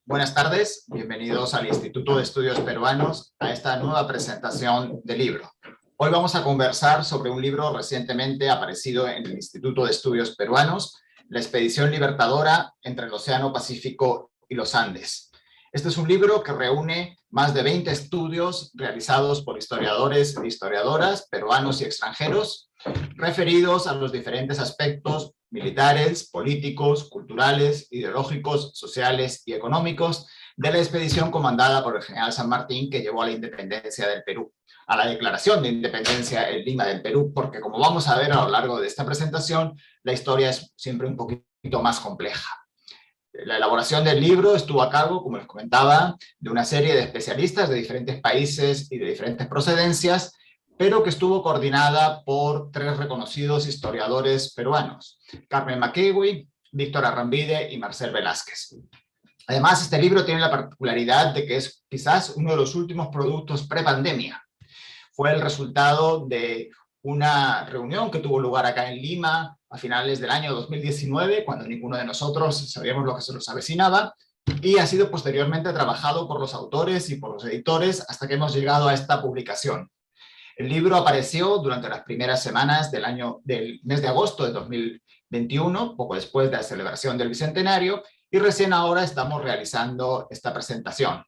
Buenas tardes, bienvenidos al Instituto de Estudios Peruanos a esta nueva presentación del libro. Hoy vamos a conversar sobre un libro recientemente aparecido en el Instituto de Estudios Peruanos, La expedición libertadora entre el Océano Pacífico y los Andes. Este es un libro que reúne más de 20 estudios realizados por historiadores e historiadoras peruanos y extranjeros, referidos a los diferentes aspectos militares, políticos, culturales, ideológicos, sociales y económicos de la expedición comandada por el general San Martín que llevó a la independencia del Perú, a la declaración de independencia en Lima del Perú, porque como vamos a ver a lo largo de esta presentación, la historia es siempre un poquito más compleja. La elaboración del libro estuvo a cargo, como les comentaba, de una serie de especialistas de diferentes países y de diferentes procedencias, pero que estuvo coordinada por 3 reconocidos historiadores peruanos: Carmen Makewi, Víctor Arrambide y Marcel Velázquez. Además, este libro tiene la particularidad de que es quizás uno de los últimos productos pre-pandemia. Fue el resultado de una reunión que tuvo lugar acá en Lima a finales del año 2019, cuando ninguno de nosotros sabíamos lo que se nos avecinaba, y ha sido posteriormente trabajado por los autores y por los editores hasta que hemos llegado a esta publicación. El libro apareció durante las primeras semanas del mes de agosto de 2021, poco después de la celebración del Bicentenario, y recién ahora estamos realizando esta presentación.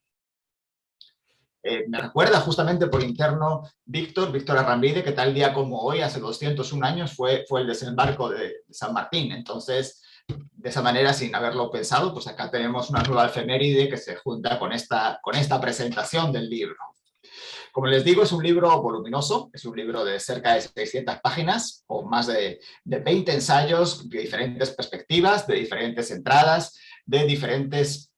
Me recuerda justamente por interno Víctor Arrambide, que tal día como hoy, hace 201 años, fue el desembarco de San Martín. Entonces, de esa manera, sin haberlo pensado, pues acá tenemos una nueva efeméride que se junta con esta presentación del libro. Como les digo, es un libro voluminoso, es un libro de cerca de 600 páginas, con más de 20 ensayos de diferentes perspectivas, de diferentes entradas, de diferentes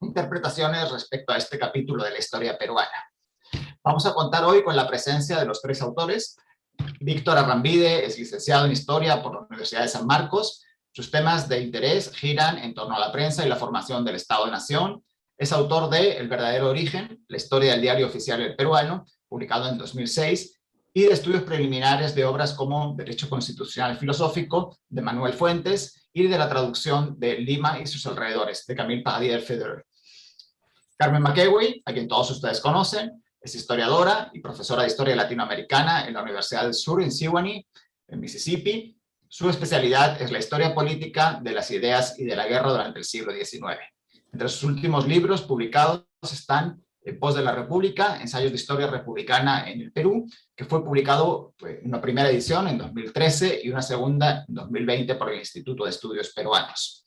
interpretaciones respecto a este capítulo de la historia peruana. Vamos a contar hoy con la presencia de los 3 autores. Víctor Arrambide es licenciado en Historia por la Universidad de San Marcos. Sus temas de interés giran en torno a la prensa y la formación del Estado-Nación. Es autor de El verdadero origen, la historia del diario oficial El Peruano, publicado en 2006, y de estudios preliminares de obras como Derecho Constitucional Filosófico, de Manuel Fuentes, y de la traducción de Lima y sus alrededores, de Camille Pardier-Federer. Carmen Makewi, a quien todos ustedes conocen, es historiadora y profesora de Historia Latinoamericana en la Universidad del Sur en Sewanee, en Mississippi. Su especialidad es la historia política de las ideas y de la guerra durante el siglo XIX. Entre sus últimos libros publicados están En pos de la República, Ensayos de Historia Republicana en el Perú, que fue publicado en una primera edición en 2013 y una segunda en 2020 por el Instituto de Estudios Peruanos.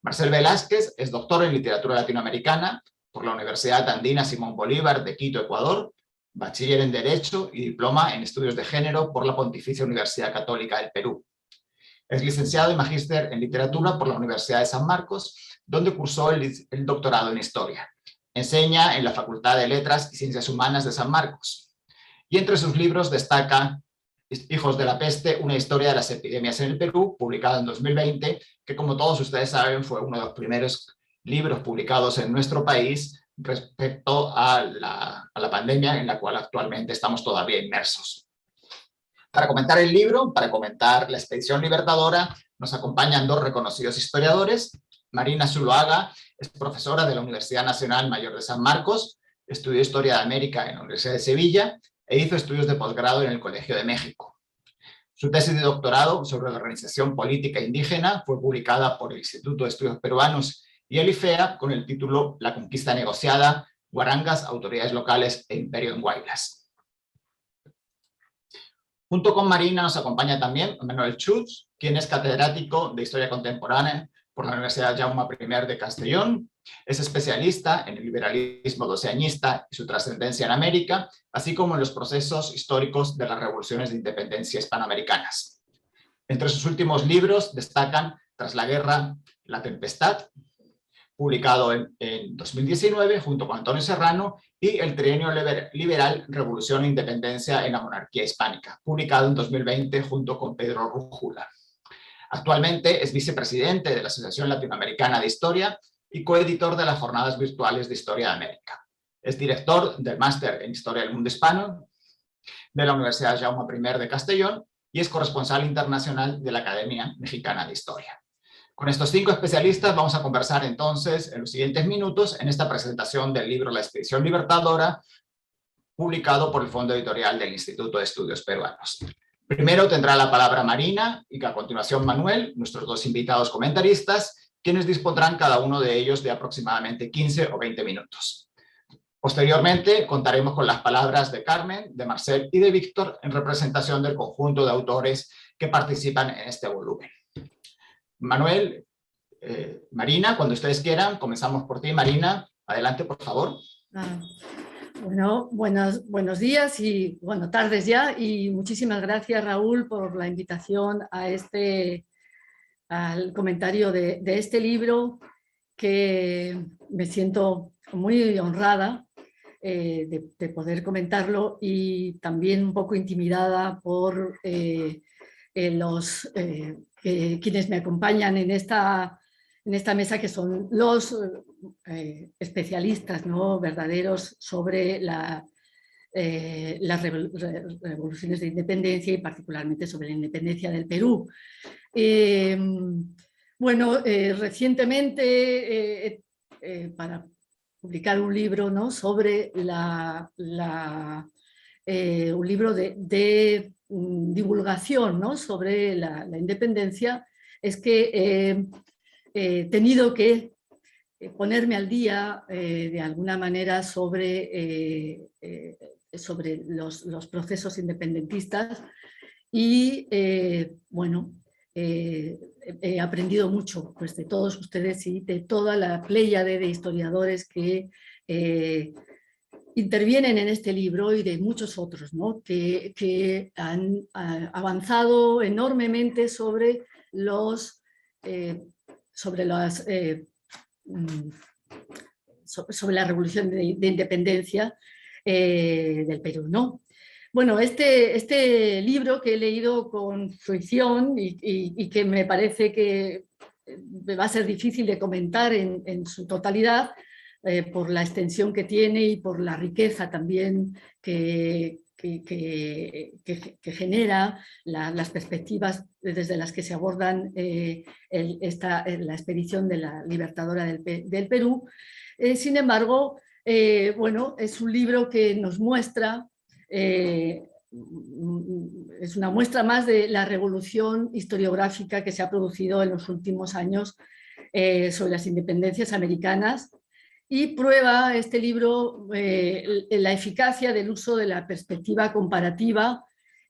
Marcel Velázquez es doctor en literatura latinoamericana por la Universidad Andina Simón Bolívar de Quito, Ecuador, bachiller en Derecho y diploma en Estudios de Género por la Pontificia Universidad Católica del Perú. Es licenciado y magíster en literatura por la Universidad de San Marcos, donde cursó el doctorado en Historia. Enseña en la Facultad de Letras y Ciencias Humanas de San Marcos. Y entre sus libros destaca Hijos de la Peste, una historia de las epidemias en el Perú, publicado en 2020, que como todos ustedes saben fue uno de los primeros libros publicados en nuestro país respecto a la pandemia en la cual actualmente estamos todavía inmersos. Para comentar el libro, para comentar la expedición libertadora, nos acompañan 2 reconocidos historiadores. Marina Zuloaga es profesora de la Universidad Nacional Mayor de San Marcos, estudió Historia de América en la Universidad de Sevilla e hizo estudios de posgrado en el Colegio de México. Su tesis de doctorado sobre la organización política indígena fue publicada por el Instituto de Estudios Peruanos y el IFEA con el título La conquista negociada, Guarangas, autoridades locales e imperio en Guaylas. Junto con Marina nos acompaña también Manuel Schutz, quien es catedrático de Historia Contemporánea por la Universidad Jaume I de Castellón. Es especialista en el liberalismo doceañista y su trascendencia en América, así como en los procesos históricos de las revoluciones de independencia hispanoamericanas. Entre sus últimos libros destacan Tras la guerra, La tempestad, publicado en 2019 junto con Antonio Serrano, y El trienio liberal, Revolución e Independencia en la monarquía hispánica, publicado en 2020 junto con Pedro Rújula. Actualmente es vicepresidente de la Asociación Latinoamericana de Historia y coeditor de las Jornadas Virtuales de Historia de América. Es director del Máster en Historia del Mundo Hispano de la Universidad Jaume I de Castellón y es corresponsal internacional de la Academia Mexicana de Historia. Con estos 5 especialistas vamos a conversar entonces en los siguientes minutos en esta presentación del libro La Expedición Libertadora, publicado por el Fondo Editorial del Instituto de Estudios Peruanos. Primero tendrá la palabra Marina y a continuación Manuel, nuestros 2 invitados comentaristas, quienes dispondrán cada uno de ellos de aproximadamente 15 o 20 minutos. Posteriormente contaremos con las palabras de Carmen, de Marcel y de Víctor en representación del conjunto de autores que participan en este volumen. Manuel, Marina, cuando ustedes quieran, comenzamos por ti. Marina, adelante, por favor. Bueno, buenos días y tardes ya, y muchísimas gracias, Raúl, por la invitación a al comentario de este libro, que me siento muy honrada de poder comentarlo, y también un poco intimidada por quienes me acompañan en esta mesa, que son los especialistas, ¿no?, verdaderos sobre las revoluciones de independencia, y particularmente sobre la independencia del Perú. Recientemente, para publicar un libro, ¿no?, sobre un libro de divulgación, ¿no?, sobre la independencia, es que he tenido que ponerme al día de alguna manera sobre los procesos independentistas, y he aprendido mucho, pues, de todos ustedes y de toda la pléyade de historiadores que intervienen en este libro, y de muchos otros, ¿no?, que han avanzado enormemente sobre la revolución de independencia del Perú, ¿no? Bueno, este libro, que he leído con fruición y que me parece que va a ser difícil de comentar en su totalidad, por la extensión que tiene y por la riqueza también que genera, las perspectivas desde las que se abordan la expedición de la Libertadora del Perú. Sin embargo, es un libro que nos muestra, es una muestra más de la revolución historiográfica que se ha producido en los últimos años sobre las independencias americanas, y prueba este libro la eficacia del uso de la perspectiva comparativa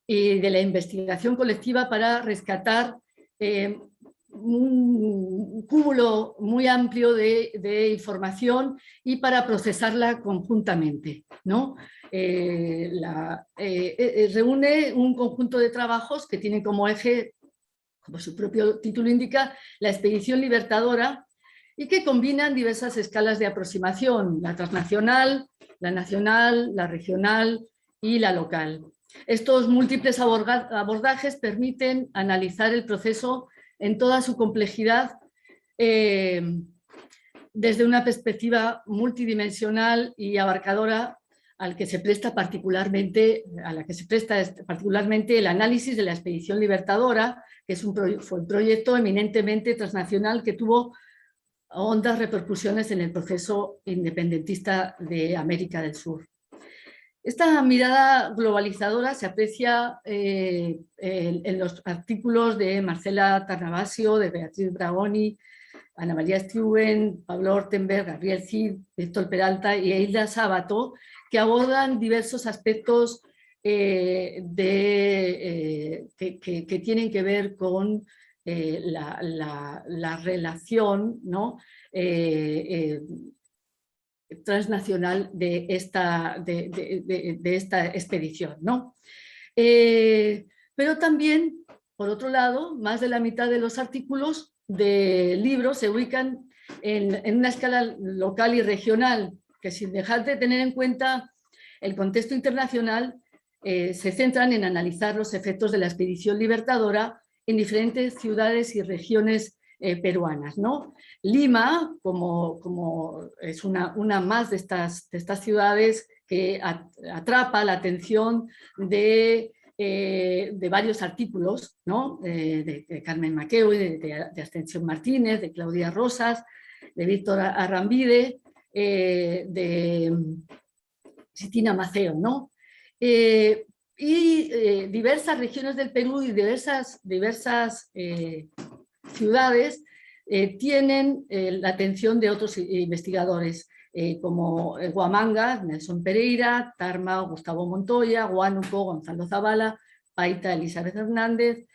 y de la investigación colectiva para rescatar un cúmulo muy amplio de información, y para procesarla conjuntamente, ¿no? Reúne un conjunto de trabajos que tienen como eje, como su propio título indica, la expedición libertadora, y que combinan diversas escalas de aproximación: la transnacional, la nacional, la regional y la local. Estos múltiples abordajes permiten analizar el proceso en toda su complejidad, desde una perspectiva multidimensional y abarcadora, a la que se presta particularmente el análisis de la expedición libertadora, que fue un proyecto eminentemente transnacional que tuvo hondas repercusiones en el proceso independentista de América del Sur. Esta mirada globalizadora se aprecia en los artículos de Marcela Tarnabasio, de Beatriz Bragoni, Ana María Steuben, Pablo Ortenberg, Gabriel Cid, Víctor Peralta y Hilda Sábato, que abordan diversos aspectos que tienen que ver con la relación, ¿no?, transnacional de esta expedición, ¿no? Pero también, por otro lado, más de la mitad de los artículos del libro se ubican en una escala local y regional, que, sin dejar de tener en cuenta el contexto internacional, se centran en analizar los efectos de la expedición libertadora en diferentes ciudades y regiones peruanas, ¿no? Lima, como es una más de estas ciudades, que atrapa la atención de de varios artículos, ¿no? De Carmen Maqueu, de Ascensión Martínez, de Claudia Rosas, de Víctor Arrambide, de Sitina Maceo, ¿no? Diversas regiones del Perú y diversas ciudades tienen la atención de otros investigadores, como Huamanga, Nelson Pereira, Tarma, Gustavo Montoya, Huánuco, Gonzalo Zavala, Paita, Elizabeth Hernández,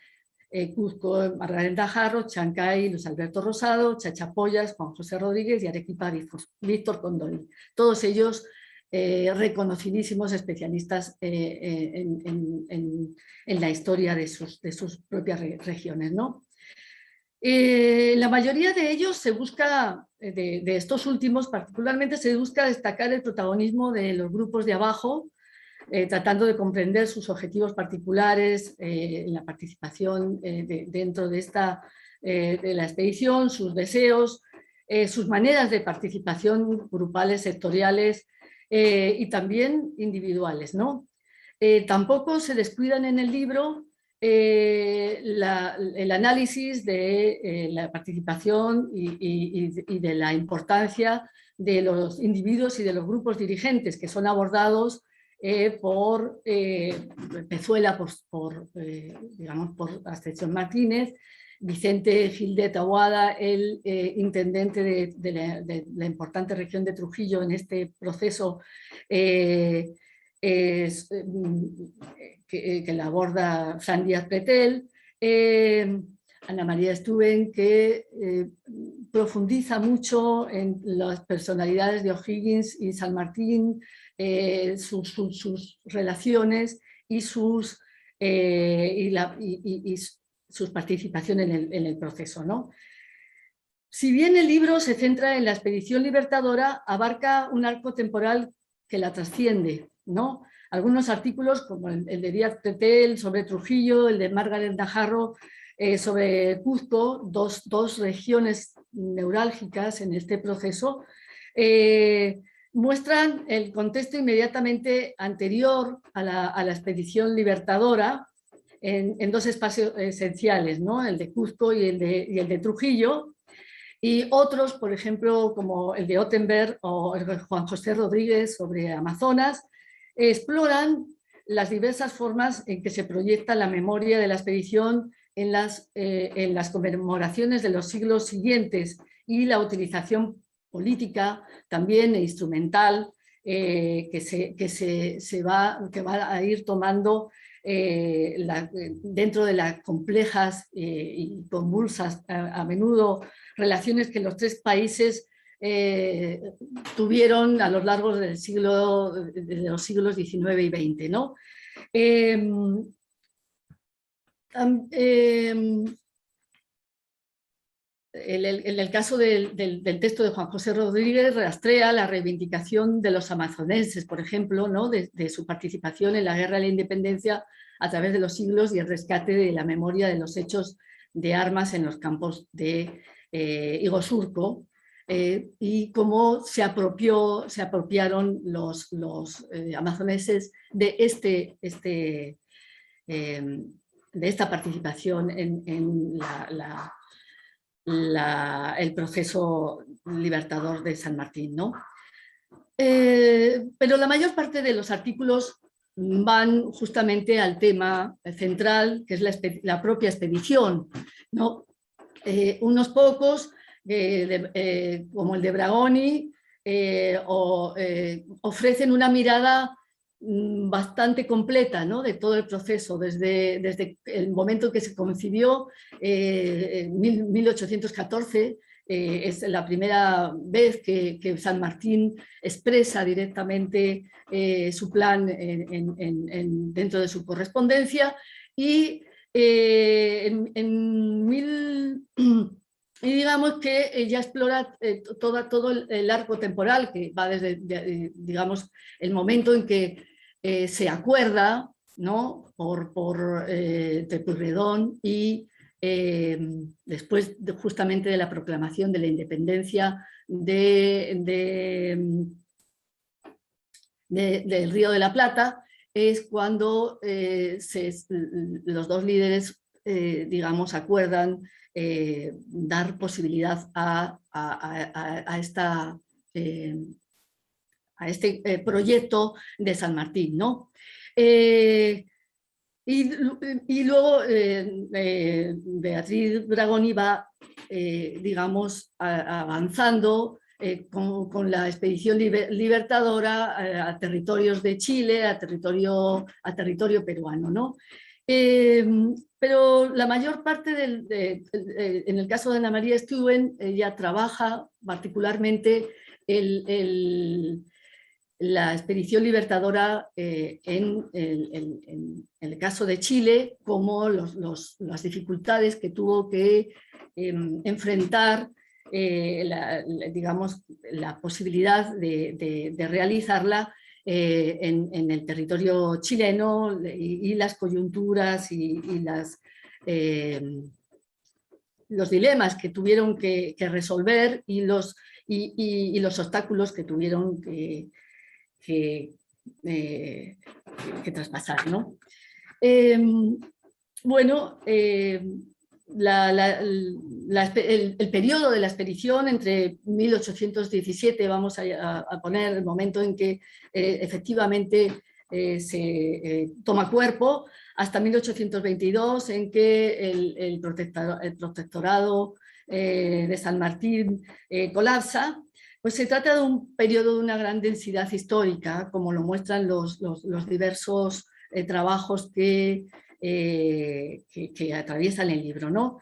Cuzco, Margarita Jarro, Chancay, Luis Alberto Rosado, Chachapoyas, Juan José Rodríguez y Arequipa, Víctor Condori. Todos ellos reconocidísimos especialistas en la historia de sus propias regiones, ¿no? La mayoría de ellos se busca, de estos últimos particularmente, se busca destacar el protagonismo de los grupos de abajo, tratando de comprender sus objetivos particulares en la participación dentro de la expedición, sus deseos, sus maneras de participación grupales, sectoriales y también individuales, ¿no? Tampoco se descuidan en el libro el análisis de la participación y de la importancia de los individuos y de los grupos dirigentes que son abordados por Pezuela, digamos, por Ascensión Martínez, Vicente Gil de Taboada, el intendente de la importante región de Trujillo en este proceso que la aborda San Díaz Pretel, Ana María Stuben, que profundiza mucho en las personalidades de O'Higgins y San Martín, sus relaciones y sus participación en el proceso, ¿no? Si bien el libro se centra en la expedición libertadora, abarca un arco temporal que la trasciende, ¿no? Algunos artículos, como el de Díaz Pretel sobre Trujillo, el de Margaret Najarro sobre Cuzco, dos regiones neurálgicas en este proceso, muestran el contexto inmediatamente anterior a la expedición libertadora en dos espacios esenciales, ¿no? El de Cuzco y el de Trujillo, y otros, por ejemplo, como el de Ottenberg o el de Juan José Rodríguez sobre Amazonas, exploran las diversas formas en que se proyecta la memoria de la expedición en las conmemoraciones de los siglos siguientes y la utilización política también e instrumental que va a ir tomando dentro de las complejas y convulsas a menudo relaciones que los tres países tuvieron a lo largo de los siglos XIX y XX, ¿no? En el caso del texto de Juan José Rodríguez, rastrea la reivindicación de los amazonenses, por ejemplo, ¿no? de su participación en la guerra de la independencia a través de los siglos y el rescate de la memoria de los hechos de armas en los campos de Iguazurco, y cómo se apropiaron los amazoneses de esta participación en el proceso libertador de San Martín, ¿no? Pero la mayor parte de los artículos van justamente al tema central, que es la propia expedición, ¿no? Unos pocos, como el de Bragoni, ofrecen una mirada bastante completa, ¿no? De todo el proceso, desde el momento que se concibió, en 1814, es la primera vez que San Martín expresa directamente su plan dentro de su correspondencia, y y digamos que ella explora todo el arco temporal que va desde, digamos, el momento en que se acuerda, ¿no? por Pueyrredón y después justamente de la proclamación de la independencia del Río de la Plata, es cuando los dos líderes, digamos, acuerdan dar posibilidad a este proyecto de San Martín, ¿no? Y luego Beatriz Dragoni va, digamos, avanzando con la expedición libertadora a territorios de Chile, a territorio peruano, ¿no? Pero la mayor parte en el caso de Ana María Steuben, ella trabaja particularmente la expedición libertadora en el caso de Chile, como las dificultades que tuvo que enfrentar, digamos, la posibilidad de realizarla en el territorio chileno, y las coyunturas y los dilemas que tuvieron que resolver, y los obstáculos que tuvieron que traspasar, ¿no? Bueno, el periodo de la expedición entre 1817, vamos a poner el momento en que efectivamente se toma cuerpo, hasta 1822, en que el protectorado de San Martín colapsa. Pues se trata de un periodo de una gran densidad histórica, como lo muestran los diversos trabajos que atraviesan el libro, ¿no?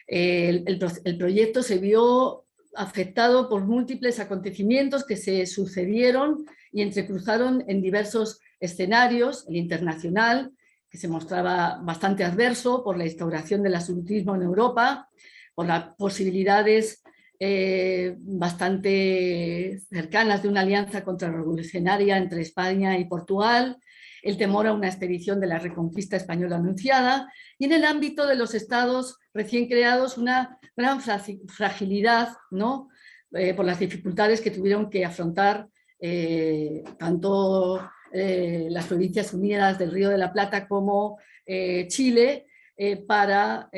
El proyecto se vio afectado por múltiples acontecimientos que se sucedieron y entrecruzaron en diversos escenarios: el internacional, que se mostraba bastante adverso por la instauración del absolutismo en Europa, por las posibilidades bastante cercanas de una alianza contrarrevolucionaria entre España y Portugal, el temor a una expedición de la reconquista española anunciada, y en el ámbito de los estados recién creados una gran fragilidad, ¿no? Por las dificultades que tuvieron que afrontar tanto las Provincias Unidas del Río de la Plata como Chile para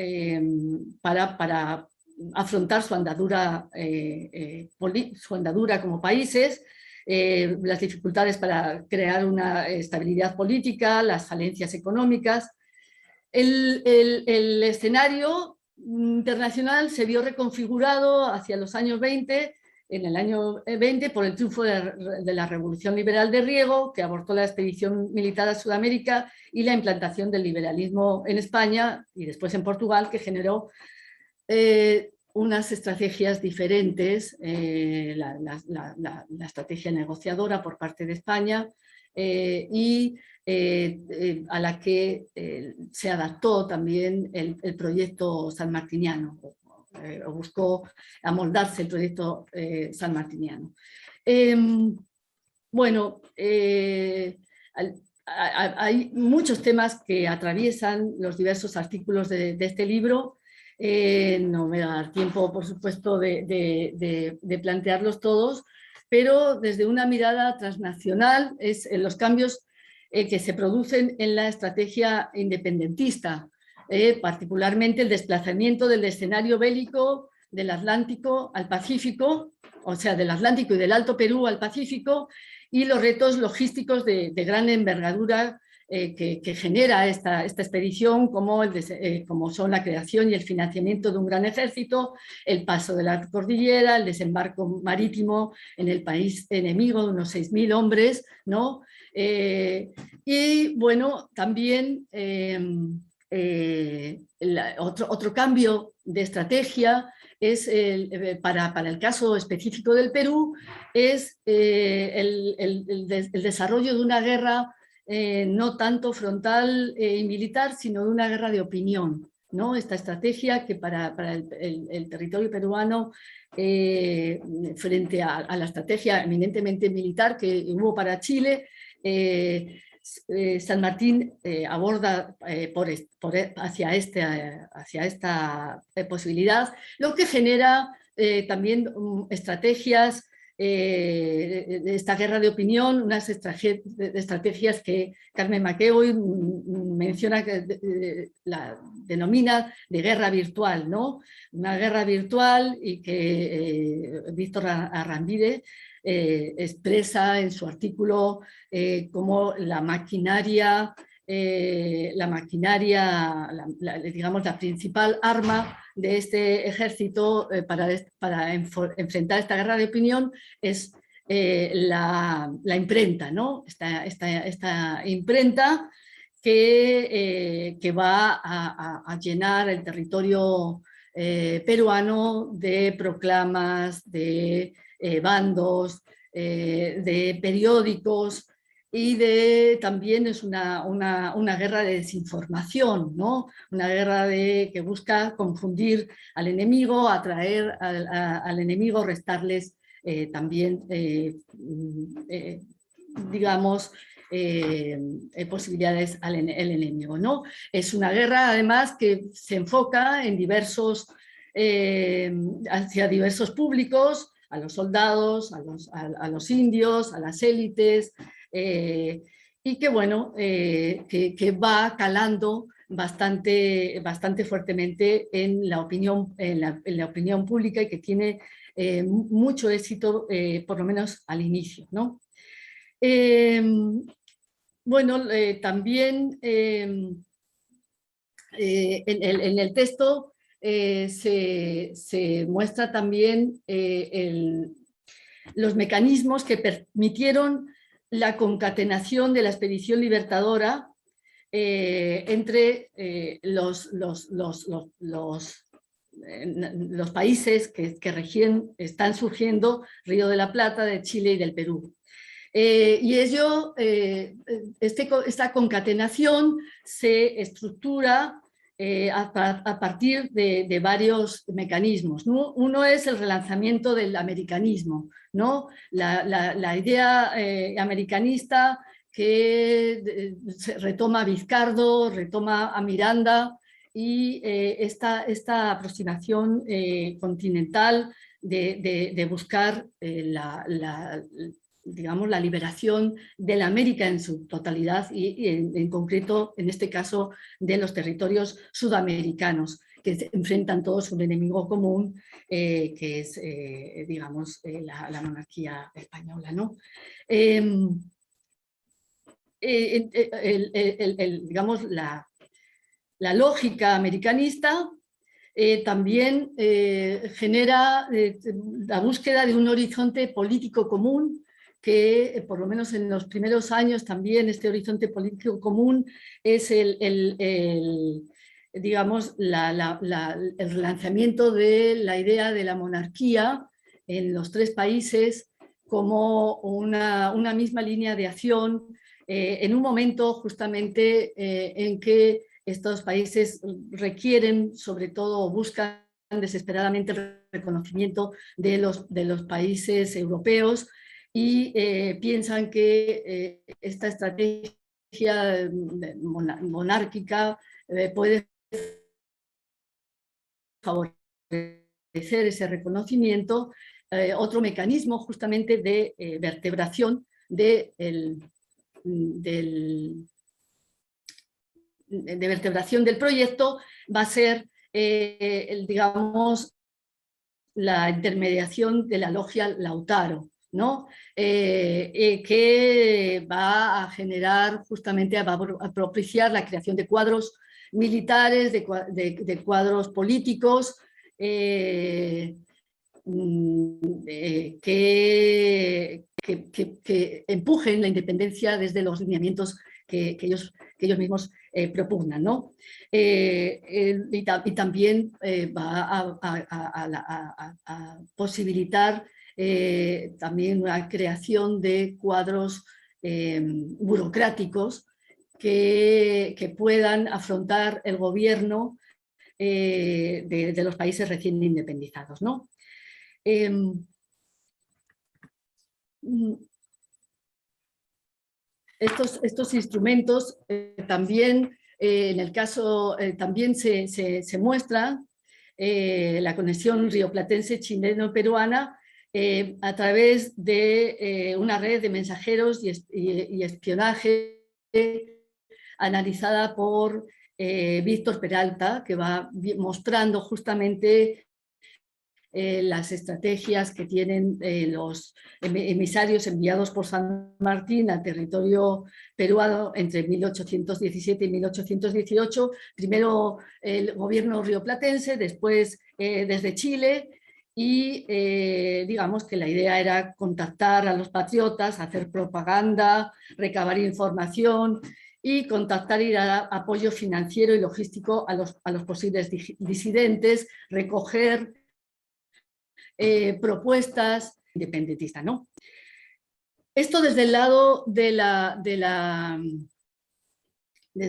afrontar su andadura como países, las dificultades para crear una estabilidad política, las falencias económicas. El escenario internacional se vio reconfigurado hacia los años 20, en el año 20, por el triunfo de la Revolución Liberal de Riego, que abortó la expedición militar a Sudamérica, y la implantación del liberalismo en España y después en Portugal, que generó unas estrategias diferentes, la estrategia negociadora por parte de España, y a la que se adaptó también el proyecto sanmartiniano, o buscó amoldarse el proyecto sanmartiniano. Bueno, hay muchos temas que atraviesan los diversos artículos de este libro. No me va a dar tiempo, por supuesto, de plantearlos todos, pero desde una mirada transnacional es en los cambios que se producen en la estrategia independentista, particularmente el desplazamiento del escenario bélico del Atlántico al Pacífico, o sea, del Atlántico y del Alto Perú al Pacífico, y los retos logísticos de gran envergadura que genera esta expedición, como son la creación y el financiamiento de un gran ejército, el paso de la cordillera, el desembarco marítimo en el país enemigo de unos 6.000 hombres, ¿no? Y bueno, también otro cambio de estrategia es para el caso específico del Perú, es el desarrollo de una guerra no tanto frontal y militar, sino de una guerra de opinión, ¿no? Esta estrategia que para el territorio peruano, frente a la estrategia eminentemente militar que hubo para Chile, San Martín aborda hacia esta posibilidad, lo que genera también estrategias esta guerra de opinión, unas estrategias que Carmen McEvoy menciona, que la denomina de guerra virtual, ¿no? Una guerra virtual, y que Víctor Arrambide expresa en su artículo como la maquinaria, digamos, la principal arma de este ejército para enfrentar esta guerra de opinión es la imprenta, ¿no? Esta imprenta que va a llenar el territorio peruano de proclamas, de bandos, de periódicos, y también es una guerra de desinformación, ¿no? Una guerra que busca confundir al enemigo, atraer al enemigo, restarles también, digamos, posibilidades al enemigo, ¿no? Es una guerra, además, que se enfoca en hacia diversos públicos, a los soldados, a los indios, a las élites, y que, bueno, que va calando bastante fuertemente en la opinión pública, y que tiene mucho éxito, por lo menos al inicio, ¿no? Bueno, también en el texto se muestra también los mecanismos que permitieron la concatenación de la expedición libertadora entre los países que recién están surgiendo, Río de la Plata, de Chile y del Perú. Y esta concatenación se estructura a partir de varios mecanismos, ¿no? Uno es el relanzamiento del americanismo, ¿no? La idea americanista que retoma a Vizcardo, retoma a Miranda, y esta aproximación continental de buscar digamos, la liberación de la América en su totalidad, y en concreto, en este caso, de los territorios sudamericanos, que se enfrentan todos a un enemigo común, que es, digamos, la monarquía española, ¿no? Digamos, la lógica americanista también genera la búsqueda de un horizonte político común, que por lo menos en los primeros años también este horizonte político común es digamos, el relanzamiento de la idea de la monarquía en los tres países como una misma línea de acción, en un momento justamente en que estos países requieren, sobre todo, buscan desesperadamente el reconocimiento de los países europeos, y piensan que esta estrategia monárquica puede favorecer ese reconocimiento. Otro mecanismo justamente de vertebración de vertebración del proyecto va a ser, digamos, la intermediación de la logia Lautaro, ¿no? Que va a generar justamente, va a propiciar la creación de cuadros militares, de cuadros políticos, que empujen la independencia desde los lineamientos que ellos mismos propugnan, ¿no? Y también va a posibilitar también una creación de cuadros burocráticos que puedan afrontar el gobierno de los países recién independizados, ¿no? Estos instrumentos también, en el caso, también se muestra la conexión rioplatense chileno-peruana, a través de una red de mensajeros y espionaje analizada por Víctor Peralta, que va mostrando justamente las estrategias que tienen los emisarios enviados por San Martín al territorio peruano entre 1817 y 1818, primero el gobierno rioplatense, después desde Chile, y digamos que la idea era contactar a los patriotas, hacer propaganda, recabar información y contactar y dar apoyo financiero y logístico a los posibles disidentes, recoger propuestas independentistas, ¿no? Esto desde el lado desde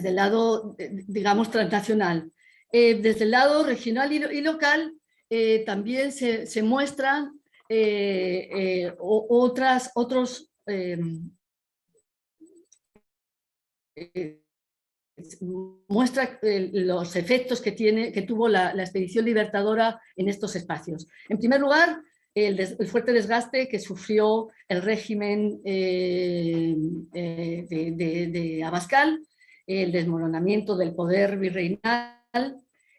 el lado, digamos, transnacional. Desde el lado regional y local también se muestran otros muestra los efectos que tuvo la expedición libertadora en estos espacios. En primer lugar, el fuerte desgaste que sufrió el régimen de Abascal, el desmoronamiento del poder virreinal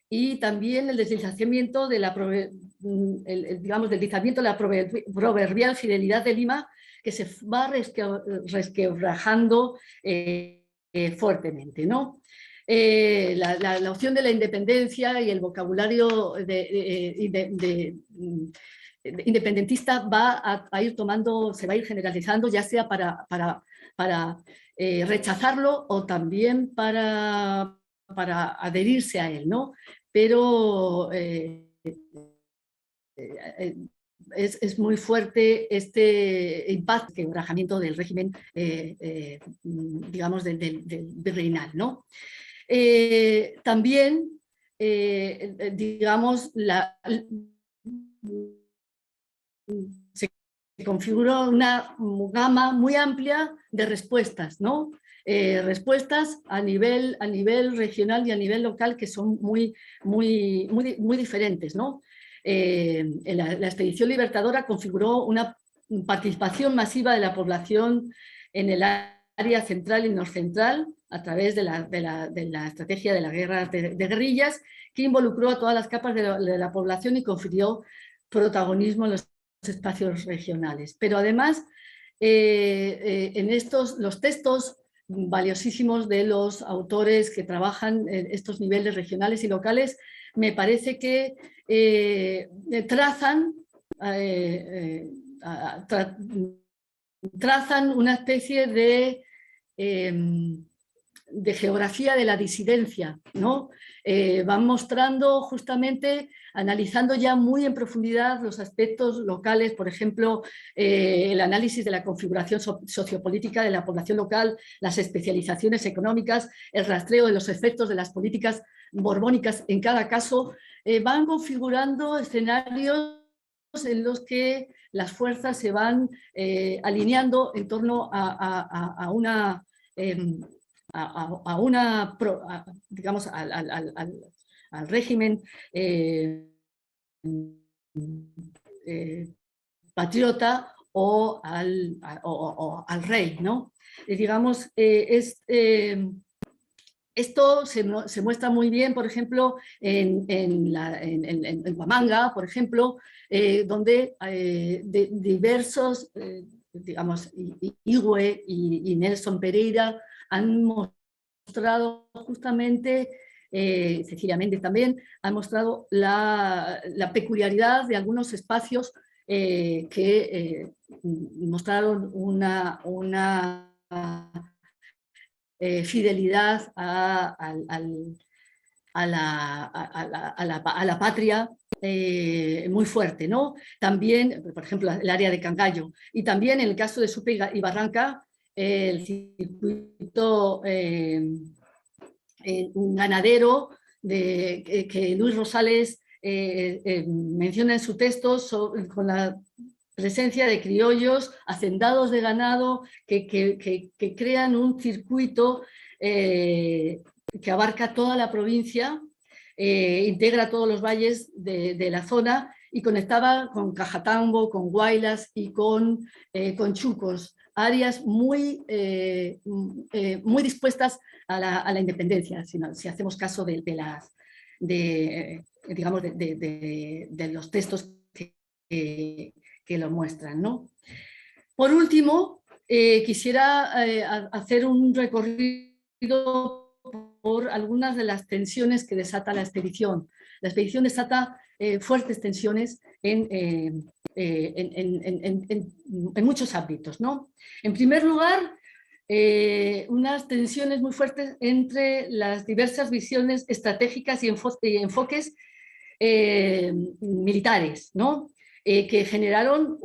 y también el deslizamiento de la, digamos, deslizamiento de la proverbial fidelidad de Lima, que se va resquebrajando fuertemente, ¿no? La opción de la independencia y el vocabulario independentista va a ir tomando, se va a ir generalizando, ya sea para rechazarlo o también para adherirse a él, ¿no? Pero es muy fuerte este impacto, quebrajamiento del régimen, digamos, del virreinal, ¿no? También, digamos, se configuró una gama muy amplia de respuestas, ¿no? Respuestas a nivel regional y a nivel local que son muy diferentes, ¿no? La expedición libertadora configuró una participación masiva de la población en el área central y norcentral a través de la estrategia de la guerra de guerrillas, que involucró a todas las capas de la población y confirió protagonismo en los espacios regionales. Pero además, en los textos valiosísimos de los autores que trabajan en estos niveles regionales y locales, me parece que trazan una especie de geografía de la disidencia, ¿no? Van mostrando justamente, analizando ya muy en profundidad los aspectos locales, por ejemplo, el análisis de la configuración sociopolítica de la población local, las especializaciones económicas, el rastreo de los efectos de las políticas borbónicas en cada caso, van configurando escenarios en los que las fuerzas se van alineando en torno a una digamos, al régimen patriota o al rey, ¿no? Digamos, esto se muestra muy bien, por ejemplo, en Huamanga, por ejemplo, donde diversos, digamos, Igüe y Nelson Pereira han mostrado justamente, Cecilia Méndez también, han mostrado la peculiaridad de algunos espacios que mostraron una fidelidad a la patria muy fuerte, ¿no? También, por ejemplo, el área de Cangallo. Y también en el caso de Supe y Barranca, el circuito ganadero que Luis Rosales menciona en su texto con la presencia de criollos, hacendados de ganado, que crean un circuito que abarca toda la provincia, integra todos los valles de la zona y conectaba con Cajatambo, con Huaylas y con Chucos, áreas muy dispuestas a la independencia, si hacemos caso digamos, de los textos que lo muestran, ¿no? Por último, quisiera hacer un recorrido por algunas de las tensiones que desata la expedición. La expedición desata fuertes tensiones en muchos ámbitos, ¿no? En primer lugar, unas tensiones muy fuertes entre las diversas visiones estratégicas y enfoques militares, ¿no? Que generaron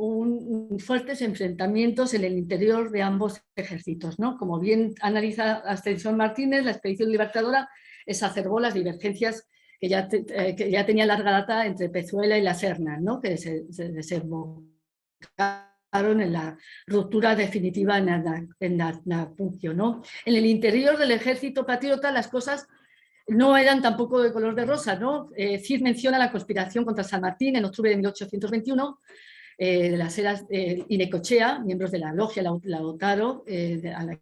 fuertes enfrentamientos en el interior de ambos ejércitos, ¿no? Como bien analiza Ascensión Martínez, la expedición libertadora exacerbó las divergencias que ya tenía larga data entre Pezuela y la Serna, ¿no? Que se desembocaron en la ruptura definitiva en Ayacucho, ¿no? En el interior del ejército patriota las cosas no eran tampoco de color de rosa, ¿no? Cid menciona la conspiración contra San Martín en octubre de 1821, de las eras y Necochea, miembros de la logia Lautaro, a la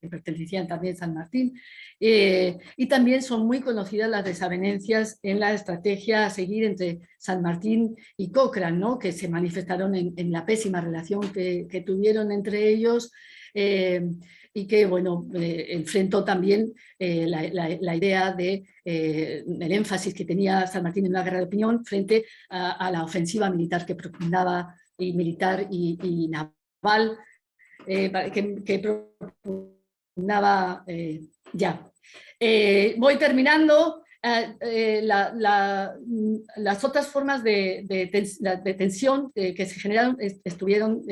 que pertenecían también San Martín, y también son muy conocidas las desavenencias en la estrategia a seguir entre San Martín y Cochrane, ¿no? Que se manifestaron en la pésima relación que tuvieron entre ellos, y que, bueno, enfrentó también la idea del énfasis que tenía San Martín en una guerra de opinión frente a la ofensiva militar que propugnaba, y militar y naval, que propugnaba ya. Voy terminando. Las otras formas de tensión que se generaron tuvieron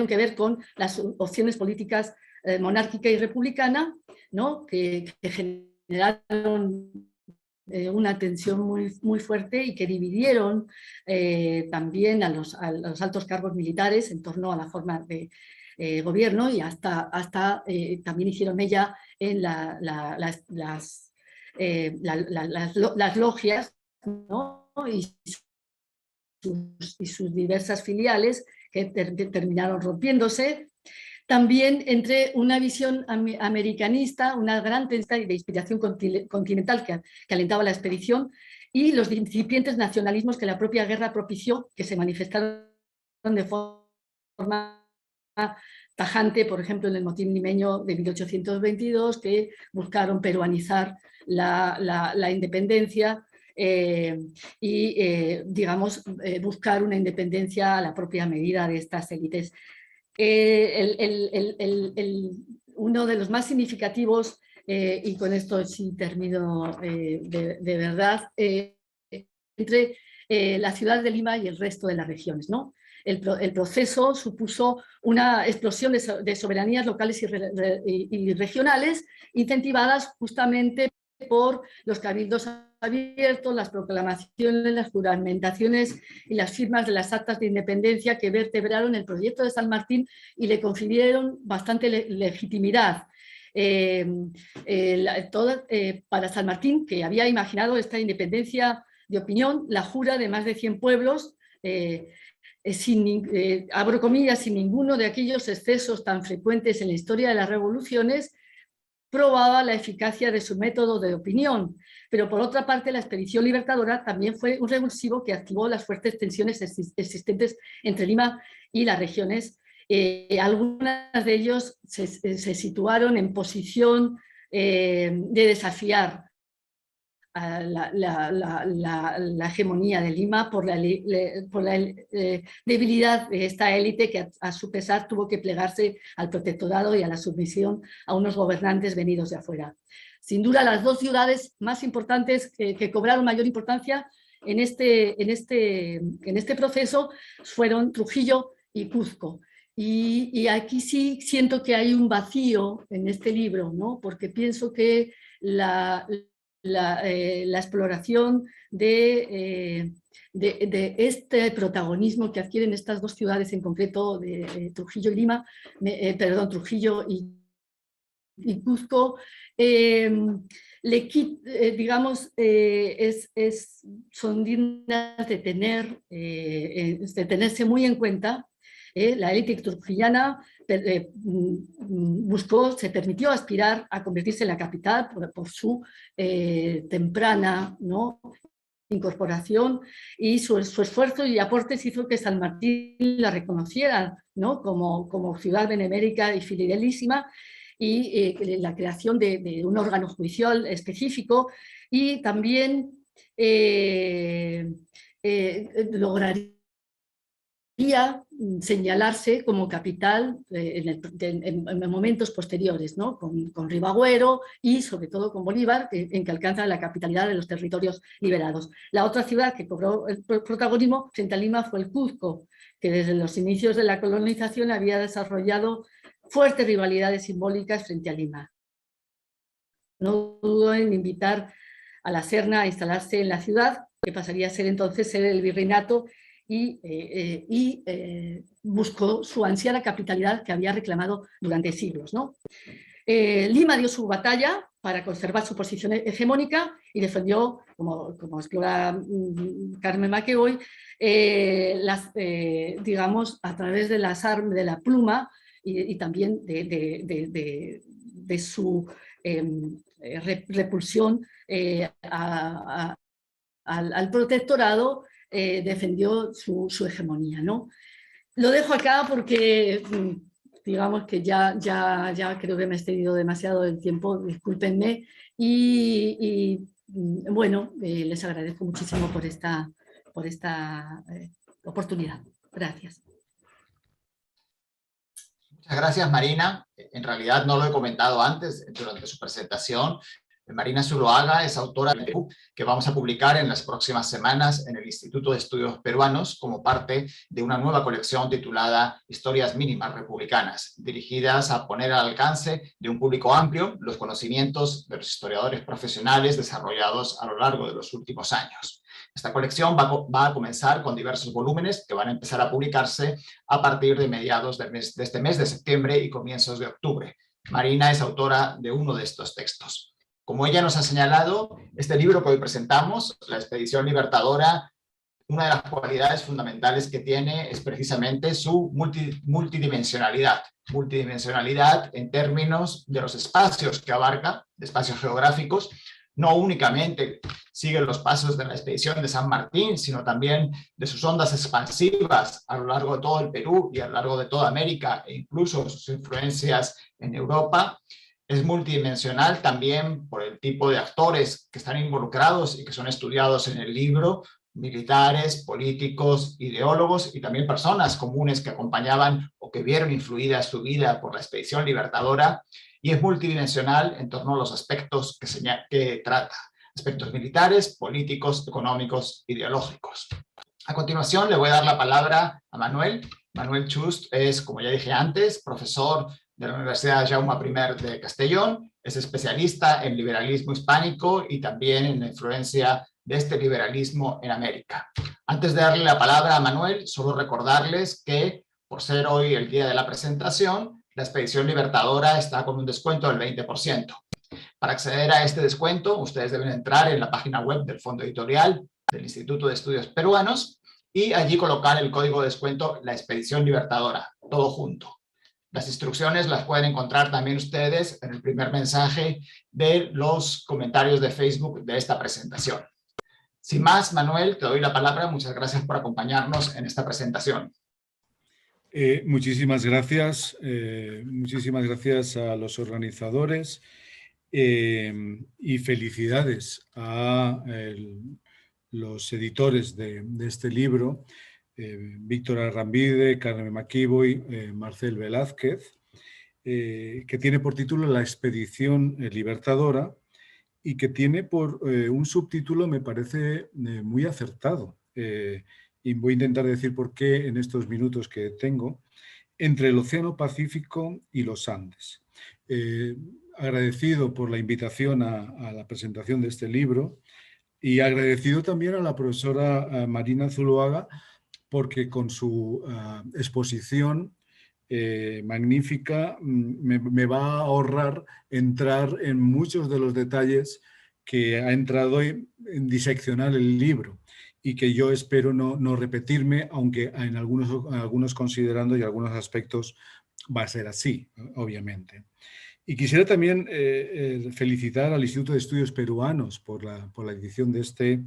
que ver con las opciones políticas monárquica y republicana, ¿no? que generaron una tensión muy fuerte y que dividieron también a los altos cargos militares en torno a la forma de gobierno, y hasta también hicieron mella en las logias, ¿no? y sus diversas filiales que terminaron rompiéndose. También entre una visión americanista, una gran tensión de inspiración continental que alentaba la expedición, y los incipientes nacionalismos que la propia guerra propició, que se manifestaron de forma tajante, por ejemplo, en el motín limeño de 1822, que buscaron peruanizar la independencia y, digamos, buscar una independencia a la propia medida de estas élites. Uno de los más significativos, y con esto sí termino de verdad, entre la ciudad de Lima y el resto de las regiones, ¿no? El proceso supuso una explosión de soberanías locales y regionales, incentivadas justamente por los cabildos abiertos, las proclamaciones, las juramentaciones y las firmas de las actas de independencia que vertebraron el proyecto de San Martín y le confirieron bastante legitimidad. Para San Martín, que había imaginado esta independencia de opinión, la jura de más de 100 pueblos, abro comillas, sin ninguno de aquellos excesos tan frecuentes en la historia de las revoluciones, probaba la eficacia de su método de opinión. Pero por otra parte, la expedición libertadora también fue un revulsivo que activó las fuertes tensiones existentes entre Lima y las regiones. Algunas de ellos se situaron en posición de desafiar a la hegemonía de Lima por la debilidad de esta élite que a su pesar tuvo que plegarse al protectorado y a la sumisión a unos gobernantes venidos de afuera. Sin duda, las dos ciudades más importantes que cobraron mayor importancia en este proceso fueron Trujillo y Cuzco. Y aquí sí siento que hay un vacío en este libro, ¿no? Porque pienso que la exploración de este protagonismo que adquieren estas dos ciudades en concreto, de Trujillo y Lima, Trujillo y y Cuzco digamos, son dignas de tenerse muy en cuenta. La élite trujillana se permitió aspirar a convertirse en la capital por su temprana, ¿no?, incorporación, y su esfuerzo y aportes hizo que San Martín la reconociera, ¿no?, como ciudad benemérita y fidelísima, y la creación de un órgano judicial específico, y también lograría señalarse como capital en momentos posteriores, ¿no?, con Ribagüero y sobre todo con Bolívar, en que alcanza la capitalidad de los territorios liberados. La otra ciudad que cobró el protagonismo frente a Lima fue el Cuzco, que desde los inicios de la colonización había desarrollado fuertes rivalidades simbólicas frente a Lima. No dudó en invitar a la Serna a instalarse en la ciudad, que pasaría a ser entonces el virreinato, y buscó su ansiada capitalidad que había reclamado durante siglos, ¿no? Lima dio su batalla para conservar su posición hegemónica y defendió, como explora Carmen McEvoy, digamos, a través de las armas, de la pluma y también de su repulsión al protectorado, defendió su hegemonía, ¿no? Lo dejo acá porque digamos que ya creo que me he extendido demasiado del tiempo, discúlpenme, y bueno, les agradezco muchísimo por esta oportunidad. Gracias. Muchas gracias, Marina. En realidad no lo he comentado antes durante su presentación. Marina Zuloaga es autora del libro que vamos a publicar en las próximas semanas en el Instituto de Estudios Peruanos como parte de una nueva colección titulada Historias Mínimas Republicanas, dirigidas a poner al alcance de un público amplio los conocimientos de los historiadores profesionales desarrollados a lo largo de los últimos años. Esta colección va a comenzar con diversos volúmenes que van a empezar a publicarse a partir de mediados de este mes de septiembre y comienzos de octubre. Marina es autora de uno de estos textos. Como ella nos ha señalado, este libro que hoy presentamos, La Expedición Libertadora, una de las cualidades fundamentales que tiene es precisamente su multidimensionalidad. Multidimensionalidad en términos de los espacios que abarca, de espacios geográficos. No únicamente sigue los pasos de la expedición de San Martín, sino también de sus ondas expansivas a lo largo de todo el Perú y a lo largo de toda América, e incluso sus influencias en Europa. Es multidimensional también por el tipo de actores que están involucrados y que son estudiados en el libro: militares, políticos, ideólogos y también personas comunes que acompañaban o que vieron influida su vida por la expedición libertadora. Y es multidimensional en torno a los aspectos que trata: aspectos militares, políticos, económicos, ideológicos. A continuación le voy a dar la palabra a Manuel. Manuel Chust es, como ya dije antes, profesor de la Universidad Jaume I de Castellón, es especialista en liberalismo hispánico y también en la influencia de este liberalismo en América. Antes de darle la palabra a Manuel, solo recordarles que, por ser hoy el día de la presentación, la Expedición Libertadora está con un descuento del 20%. Para acceder a este descuento, ustedes deben entrar en la página web del Fondo Editorial del Instituto de Estudios Peruanos y allí colocar el código de descuento La Expedición Libertadora, todo junto. Las instrucciones las pueden encontrar también ustedes en el primer mensaje de los comentarios de Facebook de esta presentación. Sin más, Manuel, te doy la palabra. Muchas gracias por acompañarnos en esta presentación. Muchísimas gracias a los organizadores y felicidades a los editores de este libro, Víctor Arrambide, Carmen McEvoy, Marcel Velázquez, que tiene por título La Expedición Libertadora y que tiene por un subtítulo, me parece, muy acertado. Y voy a intentar decir por qué en estos minutos que tengo: entre el Océano Pacífico y los Andes. Agradecido por la invitación a la presentación de este libro y agradecido también a la profesora Marina Zuloaga, porque con su exposición magnífica, me va a ahorrar entrar en muchos de los detalles que ha entrado en diseccionar el libro y que yo espero no repetirme, aunque en algunos considerando y algunos aspectos va a ser así, obviamente. Y quisiera también felicitar al Instituto de Estudios Peruanos por la edición de este,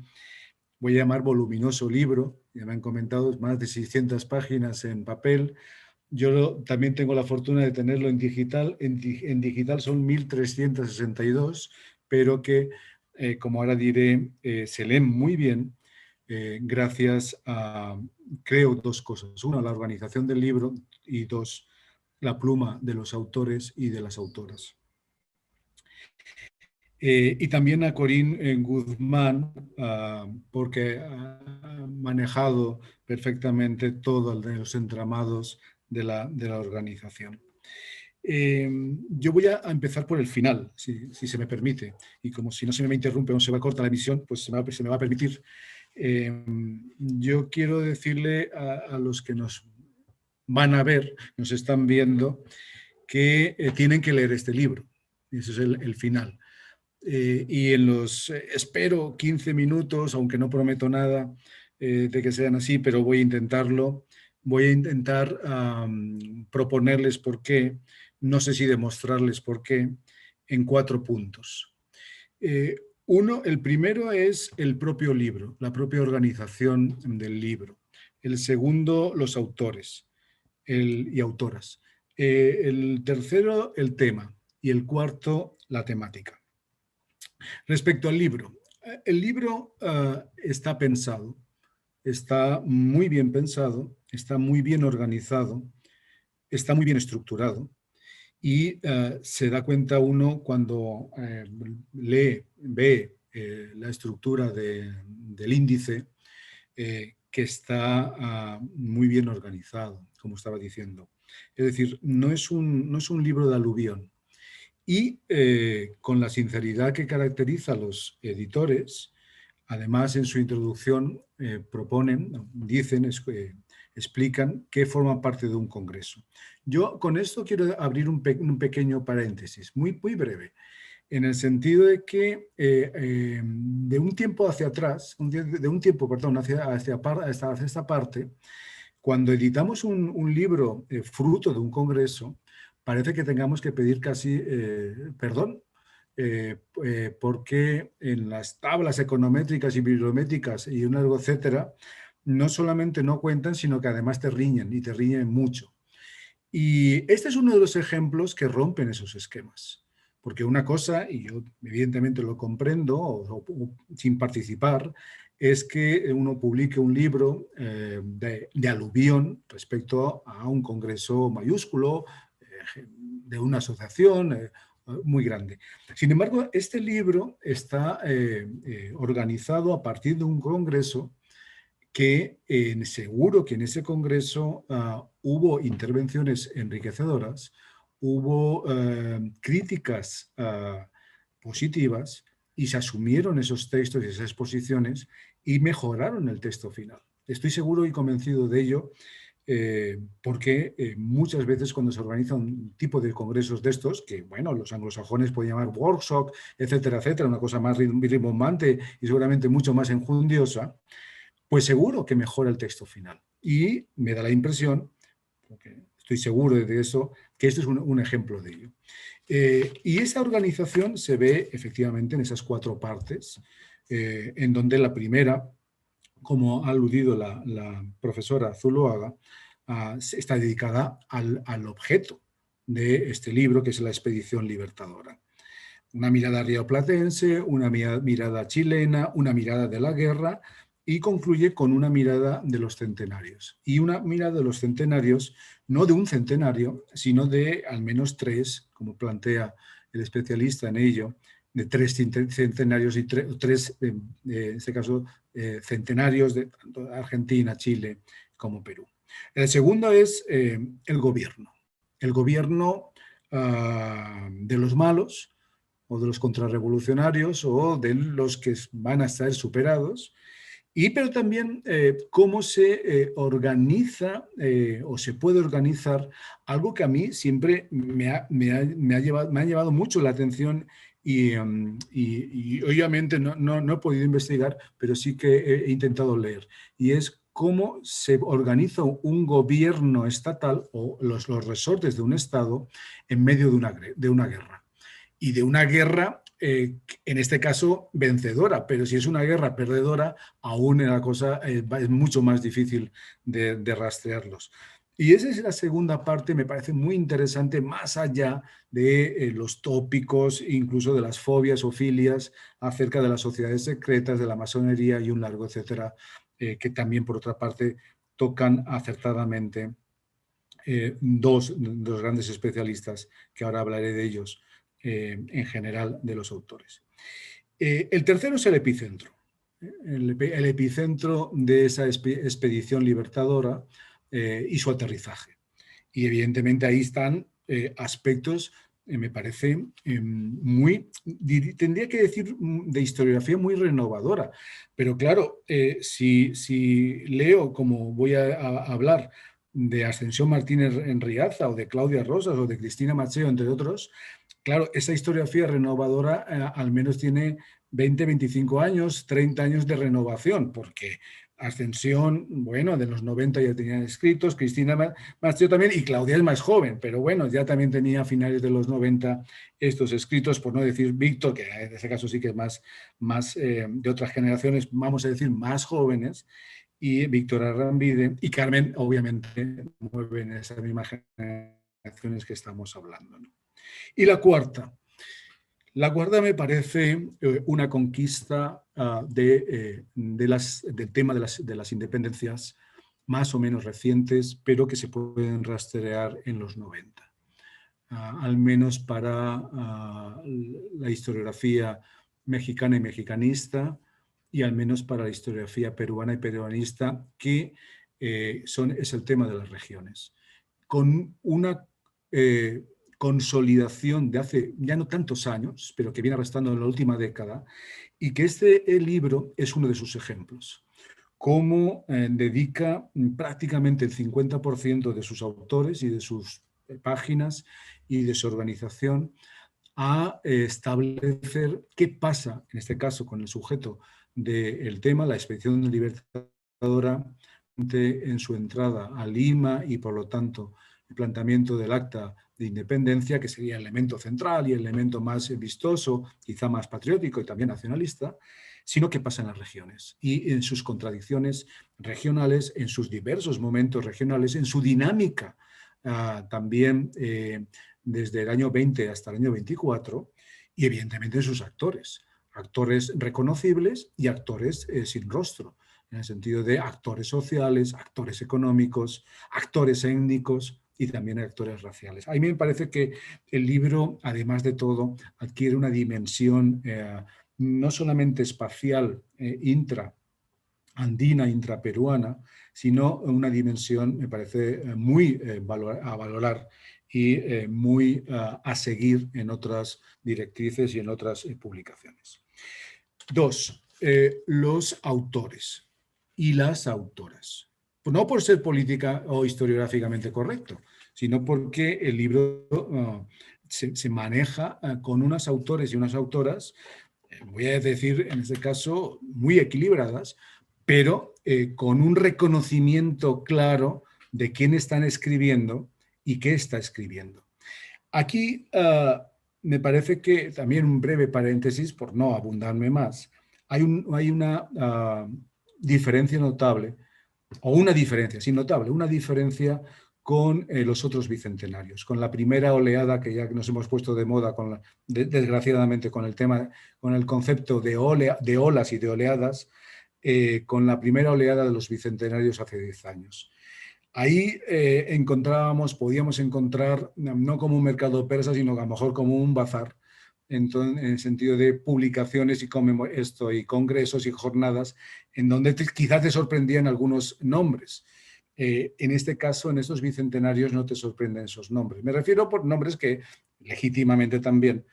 voy a llamar voluminoso libro, ya me han comentado, más de 600 páginas en papel. Yo también tengo la fortuna de tenerlo en digital. En digital son 1362, pero que, como ahora diré, se leen muy bien gracias a, creo, dos cosas. Una, la organización del libro y dos, la pluma de los autores y de las autoras. Y también a Corín Guzmán, porque ha manejado perfectamente todos los entramados de la organización. Yo voy a empezar por el final, si se me permite, y como si no se me interrumpe o se va a cortar la emisión, pues se me va a permitir. Yo quiero decirle a los que nos van a ver, nos están viendo, que tienen que leer este libro. Ese es el final. Y en los, espero, 15 minutos, aunque no prometo nada de que sean así, pero voy a intentarlo. Voy a intentar proponerles por qué, no sé si demostrarles por qué, en 4 puntos. El primero es el propio libro, la propia organización del libro. El segundo, los autores y autoras. El tercero, el tema. Y el cuarto, la temática. Respecto al libro, el libro está pensado, está muy bien pensado, está muy bien organizado, está muy bien estructurado y se da cuenta uno cuando ve la estructura del índice que está muy bien organizado, como estaba diciendo. Es decir, no es un libro de aluvión. Y con la sinceridad que caracteriza a los editores, además en su introducción explican que forma parte de un congreso. Yo con esto quiero abrir un pequeño paréntesis, muy, muy breve, en el sentido de que de un tiempo hacia atrás, hacia esta parte, cuando editamos un libro fruto de un congreso, parece que tengamos que pedir casi perdón, porque en las tablas econométricas y bibliométricas y un algo, etcétera, no solamente no cuentan, sino que además te riñen y te riñen mucho. Y este es uno de los ejemplos que rompen esos esquemas. Porque una cosa, y yo evidentemente lo comprendo sin participar, es que uno publique un libro de aluvión respecto a un congreso mayúsculo de una asociación muy grande. Sin embargo, este libro está organizado a partir de un congreso que seguro que en ese congreso hubo intervenciones enriquecedoras, hubo críticas positivas y se asumieron esos textos y esas exposiciones y mejoraron el texto final. Estoy seguro y convencido de ello porque muchas veces cuando se organiza un tipo de congresos de estos, que bueno, los anglosajones pueden llamar workshop, etcétera, etcétera, una cosa más rimbombante y seguramente mucho más enjundiosa, pues seguro que mejora el texto final. Y me da la impresión, porque estoy seguro de eso, que este es un ejemplo de ello. Y esa organización se ve efectivamente en esas 4 partes, en donde la primera, como ha aludido la profesora Zuloaga, está dedicada al objeto de este libro, que es la expedición libertadora. Una mirada rioplatense, una mirada chilena, una mirada de la guerra, y concluye con una mirada de los centenarios. Y una mirada de los centenarios, no de un centenario, sino de al menos 3, como plantea el especialista en ello, de 3 centenarios y 3, en este caso, centenarios de tanto Argentina, Chile como Perú. El segundo es el gobierno. El gobierno de los malos, o de los contrarrevolucionarios, o de los que van a estar superados, pero también cómo se organiza o se puede organizar algo que a mí siempre me ha llevado mucho la atención y obviamente no he podido investigar, pero sí que he intentado leer, y es cómo se organiza un gobierno estatal o los resortes de un Estado en medio de una guerra. Y de una guerra, en este caso, vencedora, pero si es una guerra perdedora, aún la cosa es mucho más difícil de rastrearlos. Y esa es la segunda parte, me parece muy interesante, más allá de los tópicos, incluso de las fobias o filias acerca de las sociedades secretas, de la masonería y un largo etcétera, que también, por otra parte, tocan acertadamente dos grandes especialistas, que ahora hablaré de ellos, en general de los autores. El tercero es el epicentro. El epicentro de esa expedición libertadora y su aterrizaje. Y evidentemente ahí están aspectos, me parece, tendría que decir, de historiografía muy renovadora. Pero claro, si leo, como voy a hablar, de Ascensión Martínez en Riaza o de Claudia Rosas o de Cristina Macheo, entre otros, claro, esa historiografía renovadora al menos tiene 20, 25 años, 30 años de renovación, porque Ascensión, bueno, de los 90 ya tenían escritos, Cristina Macheo también, y Claudia es más joven, pero bueno, ya también tenía a finales de los 90 estos escritos, por no decir Víctor, que en ese caso sí que es más de otras generaciones, vamos a decir, más jóvenes, y Víctor Arrambide y Carmen, obviamente, mueven esas mismas generaciones que estamos hablando, ¿no? Y la cuarta me parece una conquista del tema de las independencias más o menos recientes, pero que se pueden rastrear en los 90. Al menos para la historiografía mexicana y mexicanista, y al menos para la historiografía peruana y peruanista, que es el tema de las regiones, con una consolidación de hace ya no tantos años, pero que viene arrastrando en la última década, y que este libro es uno de sus ejemplos. Cómo dedica prácticamente el 50% de sus autores y de sus páginas y de su organización a establecer qué pasa, en este caso con el sujeto del tema, la expedición libertadora, en su entrada a Lima y por lo tanto el planteamiento del acta de independencia, que sería el elemento central y el elemento más vistoso, quizá más patriótico y también nacionalista, sino qué pasa en las regiones y en sus contradicciones regionales, en sus diversos momentos regionales, en su dinámica también desde el año 20 hasta el año 24, y evidentemente sus actores reconocibles y actores sin rostro, en el sentido de actores sociales, actores económicos, actores étnicos y también actores raciales. A mí me parece que el libro, además de todo, adquiere una dimensión no solamente espacial, intraandina, intraperuana, sino una dimensión, me parece, muy a valorar y muy a seguir en otras directrices y en otras publicaciones. Dos, los autores y las autoras. No por ser política o historiográficamente correcto, sino porque el libro se maneja con unos autores y unas autoras, voy a decir en este caso, muy equilibradas, pero con un reconocimiento claro de quién están escribiendo y qué está escribiendo. Aquí me parece que, también un breve paréntesis, por no abundarme más, hay una diferencia notable, o una diferencia, sí notable, una diferencia con los otros bicentenarios, con la primera oleada que ya nos hemos puesto de moda, desgraciadamente, con el tema, con el concepto de olas y de oleadas, con la primera oleada de los bicentenarios hace 10 años. Ahí podíamos encontrar, no como un mercado persa, sino a lo mejor como un bazar, en el sentido de publicaciones y congresos y jornadas, en donde quizás te sorprendían algunos nombres. En este caso, en estos bicentenarios no te sorprenden esos nombres. Me refiero por nombres que legítimamente también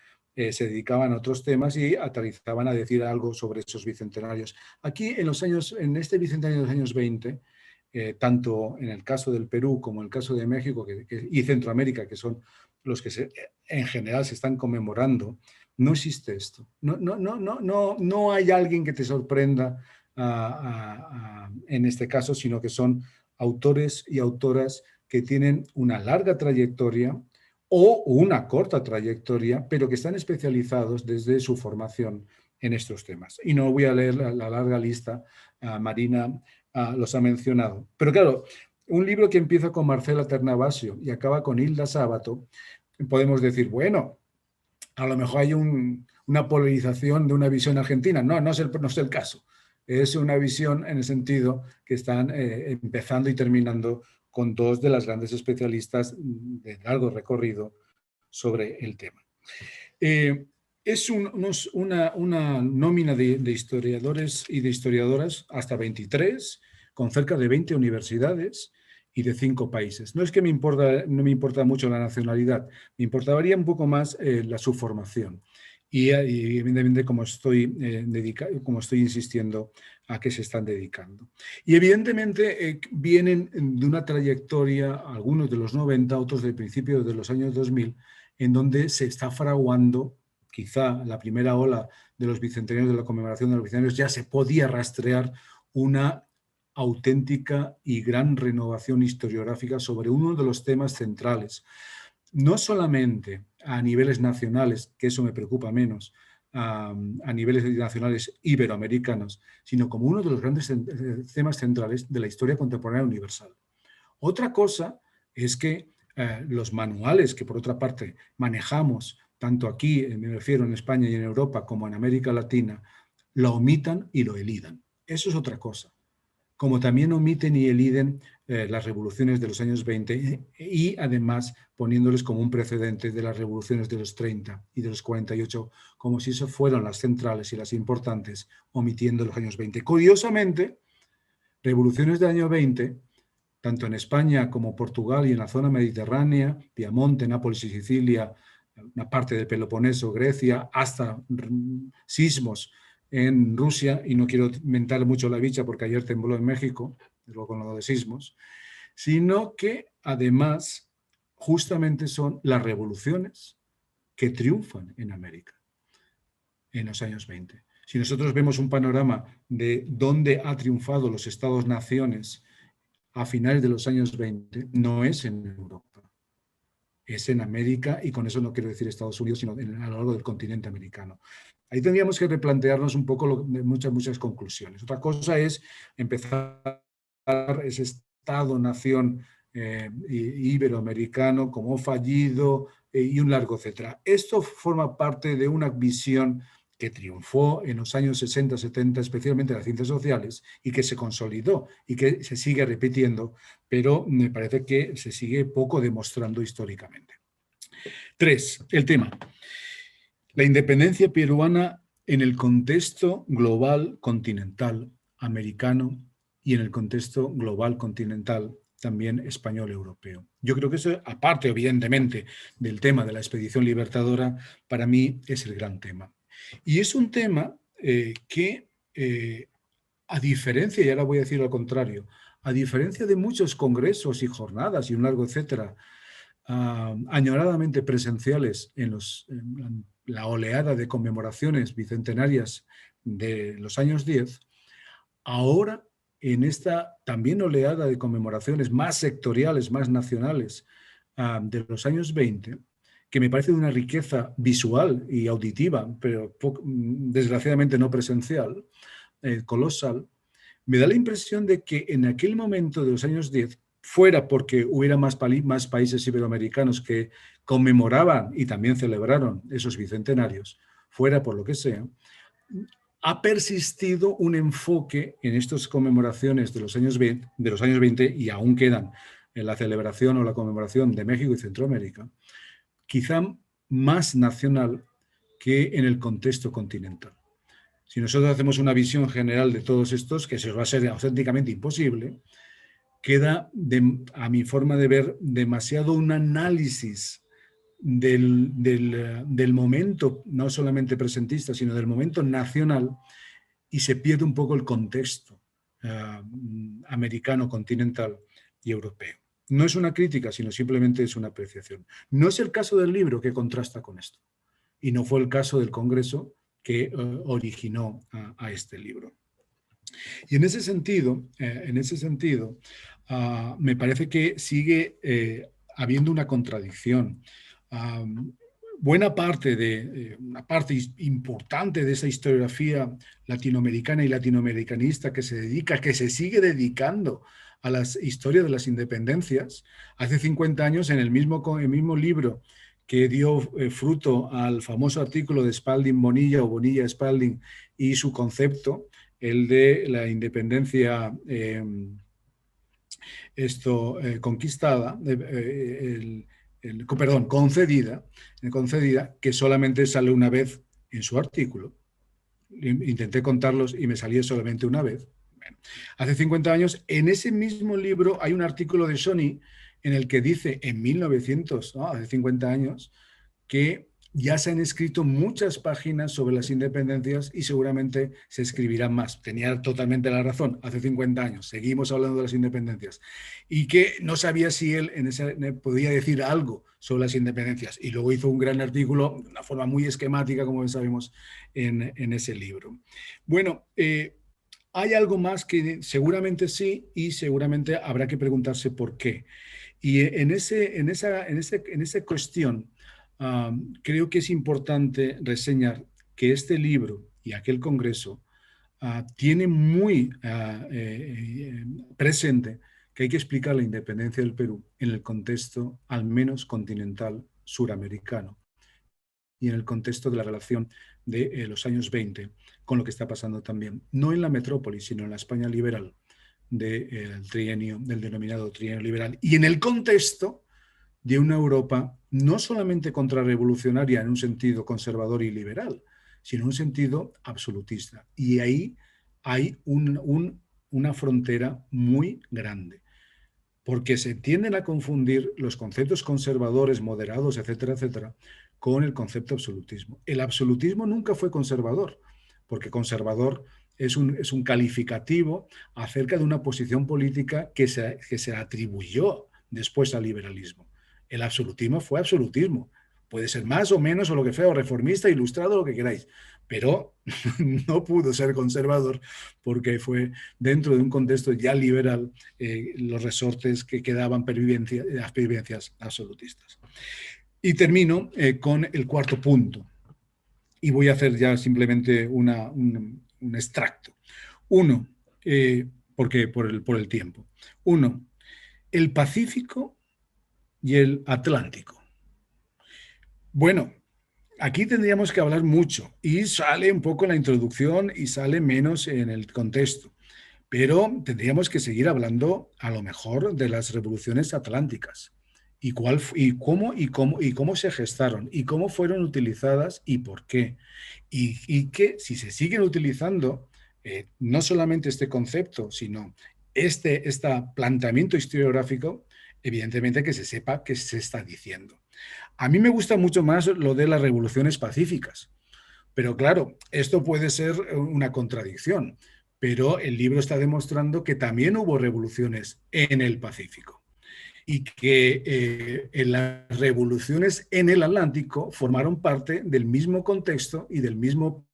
se dedicaban a otros temas y aterrizaban a decir algo sobre esos bicentenarios. Aquí, en este bicentenario de los años 20, tanto en el caso del Perú como en el caso de México y Centroamérica, que son los que en general se están conmemorando, no existe esto. No hay alguien que te sorprenda en este caso, sino que son autores y autoras que tienen una larga trayectoria o una corta trayectoria, pero que están especializados desde su formación en estos temas. Y no voy a leer la larga lista, Marina los ha mencionado. Pero claro, un libro que empieza con Marcela Ternavasio y acaba con Hilda Sábato, podemos decir, bueno, a lo mejor hay una polarización de una visión argentina. No es el caso. Es una visión en el sentido que están empezando y terminando con dos de las grandes especialistas de largo recorrido sobre el tema. Es una nómina de historiadores y de historiadoras, hasta 23, con cerca de 20 universidades y de 5 países. No es que no me importa mucho la nacionalidad, me importaría un poco más su formación. Y evidentemente como estoy insistiendo a qué se están dedicando. Y evidentemente vienen de una trayectoria, algunos de los 90, otros del principio de los años 2000, en donde se está fraguando, quizá la primera ola de los bicentenarios, de la conmemoración de los bicentenarios, ya se podía rastrear una auténtica y gran renovación historiográfica sobre uno de los temas centrales, no solamente a niveles nacionales, que eso me preocupa menos, a niveles nacionales iberoamericanos, sino como uno de los grandes temas centrales de la historia contemporánea universal. Otra cosa es que los manuales que por otra parte manejamos, tanto aquí, me refiero en España y en Europa, como en América Latina, lo omitan y lo elidan. Eso es otra cosa. Como también omiten y eliden las revoluciones de los años 20 y además poniéndoles como un precedente de las revoluciones de los 30 y de los 48, como si eso fueran las centrales y las importantes, omitiendo los años 20. Curiosamente, revoluciones del año 20, tanto en España como Portugal y en la zona mediterránea, Piamonte, Nápoles y Sicilia, una parte del Peloponeso, Grecia, hasta sismos en Rusia, y no quiero mentar mucho la bicha porque ayer tembló en México, luego con lo de sismos, sino que además justamente son las revoluciones que triunfan en América en los años 20. Si nosotros vemos un panorama de dónde ha triunfado los estados-naciones a finales de los años 20, no es en Europa, es en América, y con eso no quiero decir Estados Unidos, sino a lo largo del continente americano. Ahí tendríamos que replantearnos un poco muchas conclusiones. Otra cosa es empezar ese Estado-nación iberoamericano como fallido y un largo etcétera. Esto forma parte de una visión que triunfó en los años 60, 70, especialmente en las ciencias sociales, y que se consolidó y que se sigue repitiendo, pero me parece que se sigue poco demostrando históricamente. 3. El tema. La independencia peruana en el contexto global continental americano y en el contexto global continental también español-europeo. Yo creo que eso, aparte evidentemente del tema de la expedición libertadora, para mí es el gran tema. Y es un tema que, a diferencia, y ahora voy a decir lo contrario, a diferencia de muchos congresos y jornadas y un largo etcétera, añoradamente presenciales en la oleada de conmemoraciones bicentenarias de los años 10, ahora en esta también oleada de conmemoraciones más sectoriales, más nacionales de los años 20, que me parece de una riqueza visual y auditiva, pero desgraciadamente no presencial, colosal, me da la impresión de que en aquel momento de los años 10, fuera porque hubiera más países iberoamericanos que conmemoraban y también celebraron esos bicentenarios, fuera por lo que sea, ha persistido un enfoque en estas conmemoraciones de los años 20 y aún quedan en la celebración o la conmemoración de México y Centroamérica, quizá más nacional que en el contexto continental. Si nosotros hacemos una visión general de todos estos, que se va a ser auténticamente imposible, queda, a mi forma de ver, demasiado un análisis del momento, no solamente presentista, sino del momento nacional, y se pierde un poco el contexto americano, continental y europeo. No es una crítica, sino simplemente es una apreciación. No es el caso del libro que contrasta con esto, y no fue el caso del Congreso que originó a este libro. Y en ese sentido, me parece que sigue habiendo una contradicción. Buena parte una parte importante de esa historiografía latinoamericana y latinoamericanista que se sigue dedicando a la historia de las independencias, hace 50 años en el mismo libro que dio fruto al famoso artículo de Spalding Bonilla o Bonilla Spalding y su concepto, el de la independencia conquistada, concedida, que solamente sale una vez en su artículo. Intenté contarlos y me salía solamente una vez. Bueno, hace 50 años, en ese mismo libro hay un artículo de Sony en el que dice, en 1900, hace 50 años, que ya se han escrito muchas páginas sobre las independencias y seguramente se escribirán más. Tenía totalmente la razón, hace 50 años, seguimos hablando de las independencias. Y que no sabía si él podía decir algo sobre las independencias. Y luego hizo un gran artículo, de una forma muy esquemática, como sabemos, en ese libro. Bueno, hay algo más que seguramente sí, y seguramente habrá que preguntarse por qué. Y en esa cuestión, creo que es importante reseñar que este libro y aquel congreso tiene muy presente que hay que explicar la independencia del Perú en el contexto al menos continental suramericano y en el contexto de la relación de los años 20 con lo que está pasando también, no en la metrópoli, sino en la España liberal del denominado trienio liberal, y en el contexto de una Europa no solamente contrarrevolucionaria en un sentido conservador y liberal, sino en un sentido absolutista. Y ahí hay una frontera muy grande, porque se tienden a confundir los conceptos conservadores, moderados, etcétera, etcétera, con el concepto absolutismo. El absolutismo nunca fue conservador, porque conservador es un calificativo acerca de una posición política que se atribuyó después al liberalismo. El absolutismo fue absolutismo. Puede ser más o menos o lo que sea, o reformista, ilustrado, lo que queráis, pero no pudo ser conservador porque fue dentro de un contexto ya liberal los resortes que quedaban las pervivencias absolutistas. Y termino con el cuarto punto. Y voy a hacer ya simplemente un extracto. Uno, porque por el tiempo. Uno, el Pacífico y el Atlántico. Bueno, aquí tendríamos que hablar mucho y sale un poco en la introducción y sale menos en el contexto, pero tendríamos que seguir hablando a lo mejor de las revoluciones atlánticas y cómo se gestaron y cómo fueron utilizadas y por qué. Y que si se siguen utilizando no solamente este concepto, sino este planteamiento historiográfico, evidentemente que se sepa qué se está diciendo. A mí me gusta mucho más lo de las revoluciones pacíficas, pero claro, esto puede ser una contradicción, pero el libro está demostrando que también hubo revoluciones en el Pacífico y que las revoluciones en el Atlántico formaron parte del mismo contexto y del mismo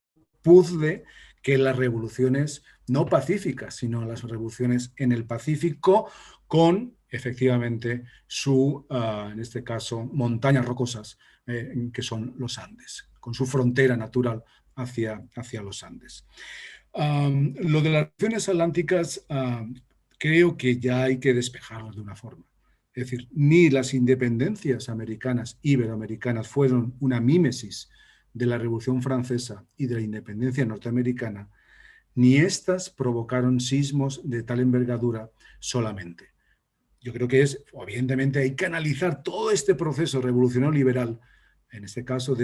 puzzle que las revoluciones no pacíficas, sino las revoluciones en el Pacífico con efectivamente en este caso, montañas rocosas que son los Andes, con su frontera natural hacia los Andes. Lo de las relaciones atlánticas creo que ya hay que despejarlo de una forma. Es decir, ni las independencias americanas, iberoamericanas, fueron una mímesis de la Revolución Francesa y de la independencia norteamericana, ni estas provocaron sismos de tal envergadura solamente. Yo creo que evidentemente hay que analizar todo este proceso revolucionario liberal, en este caso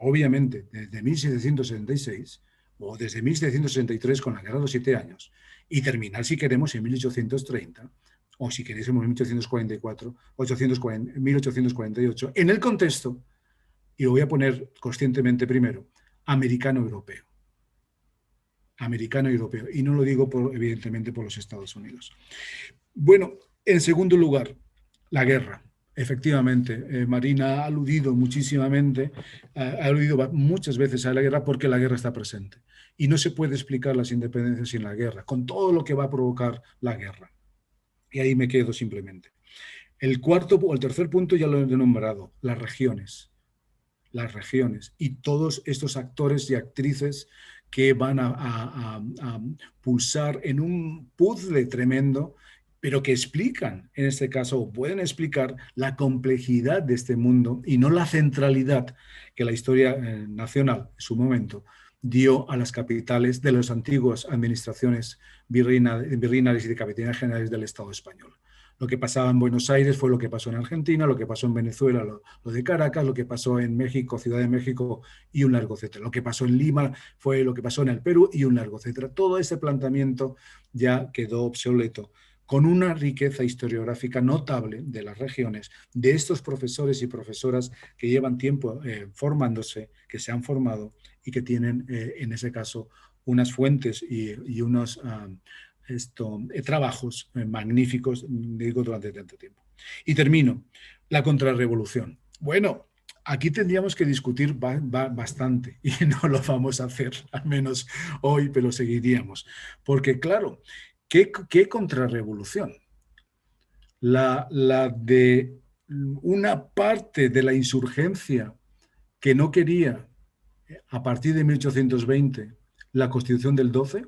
obviamente, desde 1776 o desde 1763 con la Guerra de los 7 Años, y terminar, si queremos, en 1830 o si queréis en 1844, 1848, en el contexto, y lo voy a poner conscientemente primero, americano-europeo. Americano-europeo, y no lo digo evidentemente por los Estados Unidos. Bueno, en segundo lugar, la guerra. Efectivamente, Marina ha aludido muchísimamente, ha aludido muchas veces a la guerra porque la guerra está presente. Y no se puede explicar las independencias sin la guerra, con todo lo que va a provocar la guerra. Y ahí me quedo simplemente. El cuarto o el tercer punto ya lo he nombrado, las regiones. Las regiones y todos estos actores y actrices que van a pulsar en un puzzle tremendo, pero que explican, en este caso, o pueden explicar la complejidad de este mundo y no la centralidad que la historia nacional en su momento dio a las capitales de las antiguas administraciones virreinales y de capitanías generales del Estado español. Lo que pasaba en Buenos Aires fue lo que pasó en Argentina, lo que pasó en Venezuela, lo de Caracas, lo que pasó en México, Ciudad de México y un largo etcétera. Lo que pasó en Lima fue lo que pasó en el Perú y un largo etcétera. Todo ese planteamiento ya quedó obsoleto, con una riqueza historiográfica notable de las regiones, de estos profesores y profesoras que llevan tiempo formándose, que se han formado y que tienen, en ese caso, unas fuentes y unos trabajos magníficos, digo, durante tanto tiempo. Y termino, la contrarrevolución. Bueno, aquí tendríamos que discutir bastante y no lo vamos a hacer, al menos hoy, pero seguiríamos. Porque, claro, ¿qué contrarrevolución? La de una parte de la insurgencia que no quería, a partir de 1820, la Constitución del 12,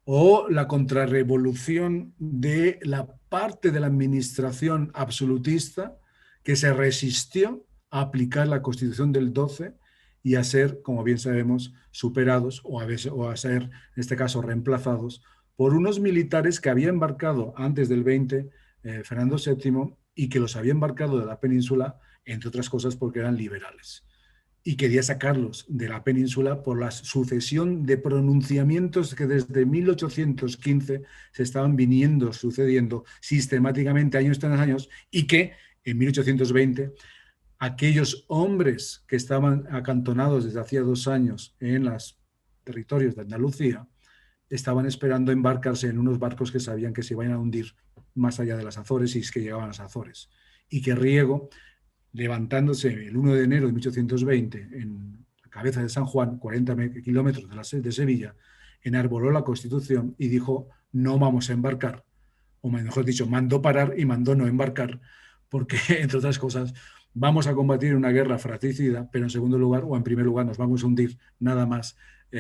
o la contrarrevolución de la parte de la administración absolutista que se resistió a aplicar la Constitución del 12 y a ser, como bien sabemos, superados o a ser, en este caso, reemplazados por unos militares que había embarcado antes del 20 Fernando VII y que los había embarcado de la península, entre otras cosas porque eran liberales. Y quería sacarlos de la península por la sucesión de pronunciamientos que desde 1815 se estaban sucediendo sistemáticamente años tras años y que en 1820 aquellos hombres que estaban acantonados desde hacía 2 años en los territorios de Andalucía estaban esperando embarcarse en unos barcos que sabían que se iban a hundir más allá de las Azores y es que llegaban a las Azores. Y que Riego, levantándose el 1 de enero de 1820 en la cabeza de San Juan, 40 kilómetros de Sevilla, enarboló la Constitución y dijo: no vamos a embarcar, o mejor dicho, mandó parar y mandó no embarcar, porque, entre otras cosas, vamos a combatir una guerra fratricida, pero en segundo lugar, o en primer lugar, nos vamos a hundir, nada más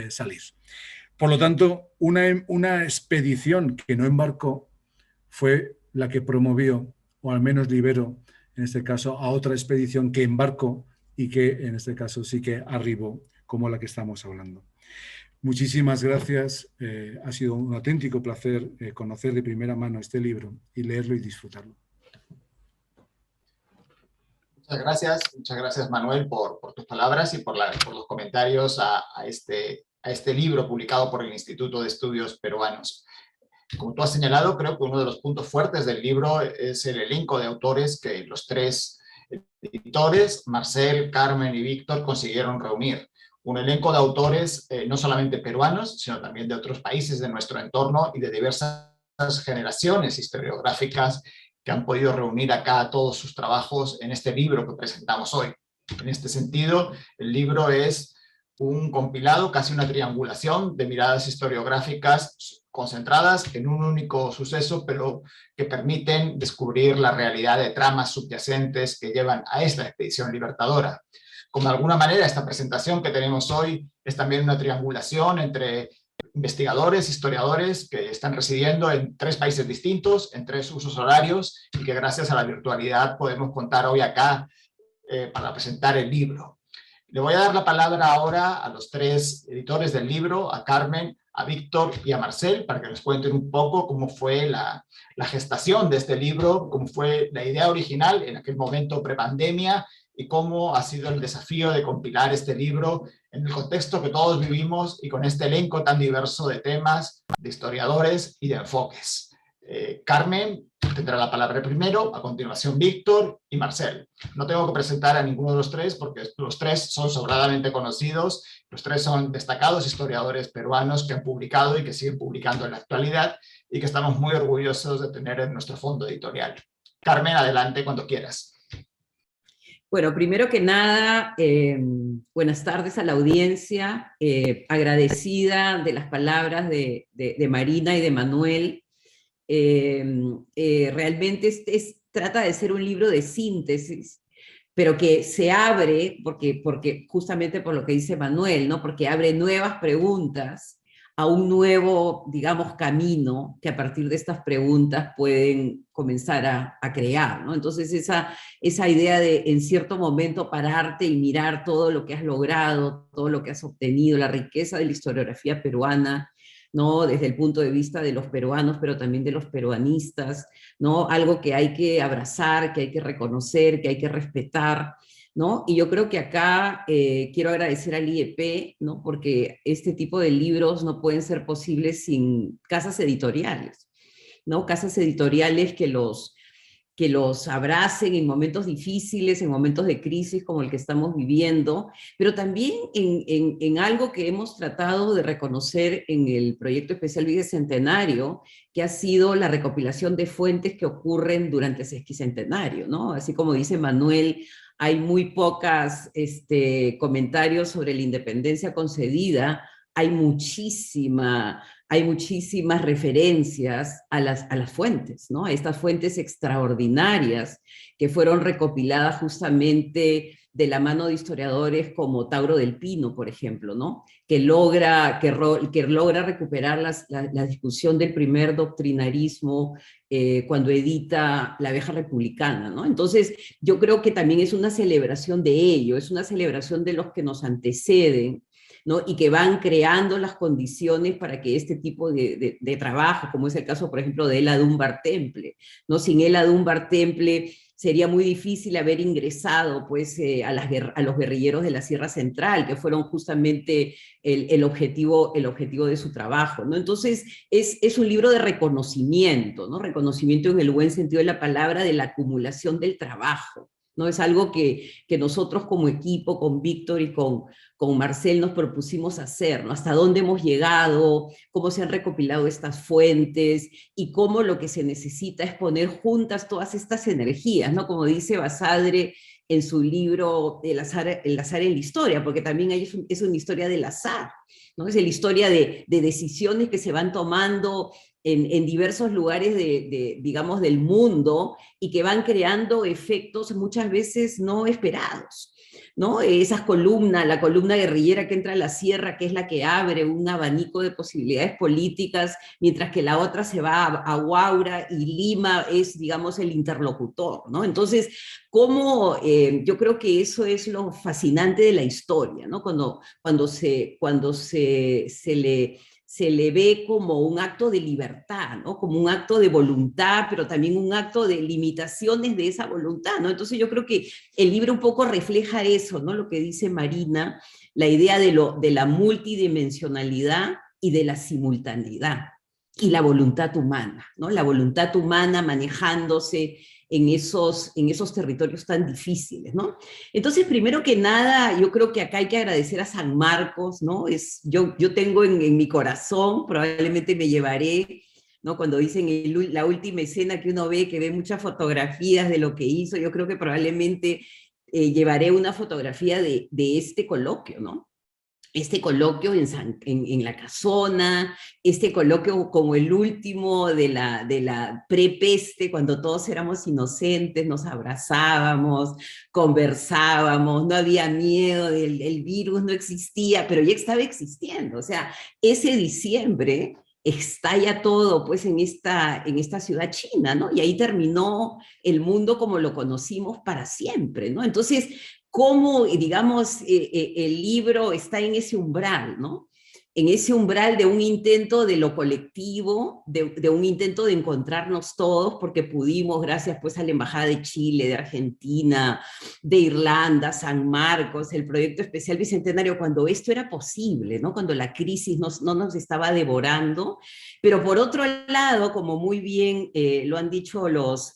salir. Por lo tanto, una expedición que no embarcó fue la que promovió, o al menos liberó, en este caso, a otra expedición que embarcó y que, en este caso, sí que arribó, como la que estamos hablando. Muchísimas gracias. Ha sido un auténtico placer conocer de primera mano este libro y leerlo y disfrutarlo. Muchas gracias Manuel por tus palabras y por los comentarios a este libro publicado por el Instituto de Estudios Peruanos. Como tú has señalado, creo que uno de los puntos fuertes del libro es el elenco de autores que los 3 editores, Marcel, Carmen y Víctor, consiguieron reunir. Un elenco de autores no solamente peruanos, sino también de otros países de nuestro entorno y de diversas generaciones historiográficas que han podido reunir acá todos sus trabajos en este libro que presentamos hoy. En este sentido, el libro es un compilado, casi una triangulación de miradas historiográficas concentradas en un único suceso, pero que permiten descubrir la realidad de tramas subyacentes que llevan a esta expedición libertadora. Como de alguna manera esta presentación que tenemos hoy es también una triangulación entre investigadores, historiadores que están residiendo en 3 países distintos, en 3 usos horarios, y que gracias a la virtualidad podemos contar hoy acá para presentar el libro. Le voy a dar la palabra ahora a los 3 editores del libro, a Carmen, a Víctor y a Marcel, para que nos cuenten un poco cómo fue la gestación de este libro, cómo fue la idea original en aquel momento prepandemia y cómo ha sido el desafío de compilar este libro en el contexto que todos vivimos y con este elenco tan diverso de temas, de historiadores y de enfoques. Carmen tendrá la palabra primero, a continuación Víctor y Marcel. No tengo que presentar a ninguno de los tres porque los tres son sobradamente conocidos, los tres son destacados historiadores peruanos que han publicado y que siguen publicando en la actualidad y que estamos muy orgullosos de tener en nuestro fondo editorial. Carmen, adelante cuando quieras. Bueno, primero que nada, buenas tardes a la audiencia, agradecida de las palabras de Marina y de Manuel. Realmente trata de ser un libro de síntesis, pero que se abre, porque justamente por lo que dice Manuel, ¿no? Porque abre nuevas preguntas a un nuevo, digamos, camino que a partir de estas preguntas pueden comenzar a crear, ¿no? Entonces esa idea de en cierto momento pararte y mirar todo lo que has logrado, todo lo que has obtenido, la riqueza de la historiografía peruana, ¿no? Desde el punto de vista de los peruanos, pero también de los peruanistas, ¿no? Algo que hay que abrazar, que hay que reconocer, que hay que respetar, ¿no? Y yo creo que acá quiero agradecer al IEP, ¿no? Porque este tipo de libros no pueden ser posibles sin casas editoriales, ¿no? Casas editoriales que los abracen en momentos difíciles, en momentos de crisis como el que estamos viviendo, pero también en algo que hemos tratado de reconocer en el proyecto especial Bicentenario, que ha sido la recopilación de fuentes que ocurren durante el sesquicentenario, ¿no? Así como dice Manuel, hay muy pocos comentarios sobre la independencia concedida, hay muchísimas referencias a las fuentes, ¿no? A estas fuentes extraordinarias que fueron recopiladas justamente de la mano de historiadores como Tauro del Pino, por ejemplo, ¿no? Que logra recuperar la discusión del primer doctrinarismo cuando edita La Abeja Republicana, ¿no? Entonces, yo creo que también es una celebración de ello, es una celebración de los que nos anteceden, ¿no? Y que van creando las condiciones para que este tipo de trabajo, como es el caso, por ejemplo, de Ela Dunbar Temple, ¿no? Sin Ela Dunbar Temple sería muy difícil haber ingresado pues, a los guerrilleros de la Sierra Central, que fueron justamente el objetivo de su trabajo, ¿no? Entonces, es un libro de reconocimiento, ¿no? Reconocimiento en el buen sentido de la palabra, de la acumulación del trabajo, ¿no? Es algo que nosotros como equipo, con Víctor y con Marcel nos propusimos hacer, ¿no? Hasta dónde hemos llegado, cómo se han recopilado estas fuentes y cómo lo que se necesita es poner juntas todas estas energías, ¿no? Como dice Basadre en su libro El azar en la historia, porque también es una historia del azar, ¿no? Es la historia de decisiones que se van tomando en diversos lugares digamos, del mundo y que van creando efectos muchas veces no esperados, ¿no? La columna guerrillera que entra a la sierra, que es la que abre un abanico de posibilidades políticas, mientras que la otra se va a Huaura y Lima es, digamos, el interlocutor, ¿no? Entonces, yo creo que eso es lo fascinante de la historia, ¿no? Cuando se le ve como un acto de libertad, ¿no? Como un acto de voluntad, pero también un acto de limitaciones de esa voluntad, ¿no? Entonces yo creo que el libro un poco refleja eso, ¿no? Lo que dice Marina, la idea de la multidimensionalidad y de la simultaneidad, y la voluntad humana, ¿no? La voluntad humana manejándose en esos territorios tan difíciles, ¿no? Entonces, primero que nada, yo creo que acá hay que agradecer a San Marcos, ¿no? Yo tengo en mi corazón, probablemente me llevaré, ¿no? Cuando dicen la última escena que uno ve, que ve muchas fotografías de lo que hizo, yo creo que probablemente llevaré una fotografía de este coloquio, ¿no? Este coloquio en la Casona, este coloquio como el último de la prepeste, cuando todos éramos inocentes, nos abrazábamos, conversábamos, no había miedo, el virus no existía, pero ya estaba existiendo. O sea, ese diciembre estalla todo pues en esta ciudad china, ¿no? Y ahí terminó el mundo como lo conocimos para siempre, ¿no? Entonces, cómo, digamos, el libro está en ese umbral, ¿no? en ese umbral de un intento de lo colectivo, de un intento de encontrarnos todos, porque pudimos, gracias pues a la Embajada de Chile, de Argentina, de Irlanda, San Marcos, el proyecto especial Bicentenario, cuando esto era posible, ¿no? Cuando la crisis no nos estaba devorando. Pero por otro lado, como muy bien lo han dicho los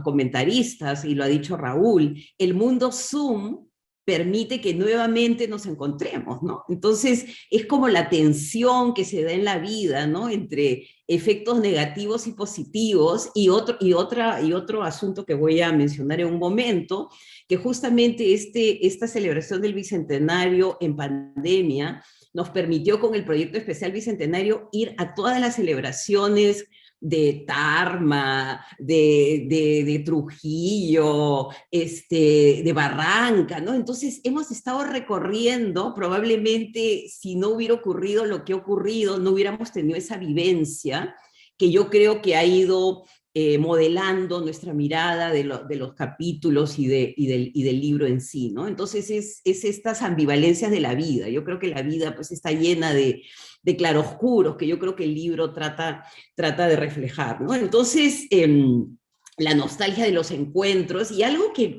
comentaristas, y lo ha dicho Raúl, el mundo Zoom permite que nuevamente nos encontremos, ¿no? Entonces, es como la tensión que se da en la vida, ¿no? Entre efectos negativos y positivos, y otro asunto que voy a mencionar en un momento, que justamente esta celebración del Bicentenario en pandemia nos permitió con el proyecto especial Bicentenario ir a todas las celebraciones de Tarma, de Trujillo, de Barranca, ¿no? Entonces hemos estado recorriendo, probablemente si no hubiera ocurrido lo que ha ocurrido, no hubiéramos tenido esa vivencia que yo creo que ha ido modelando nuestra mirada de los capítulos y del libro en sí, ¿no? Entonces es estas ambivalencias de la vida. Yo creo que la vida pues está llena de claroscuros que yo creo que el libro trata de reflejar, ¿no? Entonces, la nostalgia de los encuentros, y algo que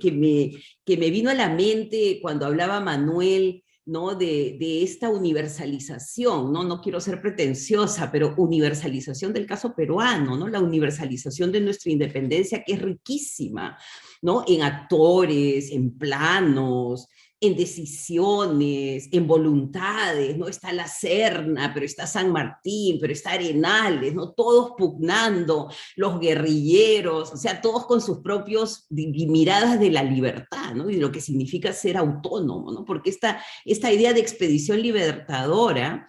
me vino a la mente cuando hablaba Manuel, ¿no? de esta universalización, ¿no? No quiero ser pretenciosa, pero universalización del caso peruano, ¿no? La universalización de nuestra independencia, que es riquísima, ¿no? En actores, en planos, en decisiones, en voluntades, ¿no? Está la Serna, pero está San Martín, pero está Arenales, ¿no? Todos pugnando, los guerrilleros, o sea, todos con sus propios miradas de la libertad, ¿no? Y de lo que significa ser autónomo, ¿no? Porque esta idea de expedición libertadora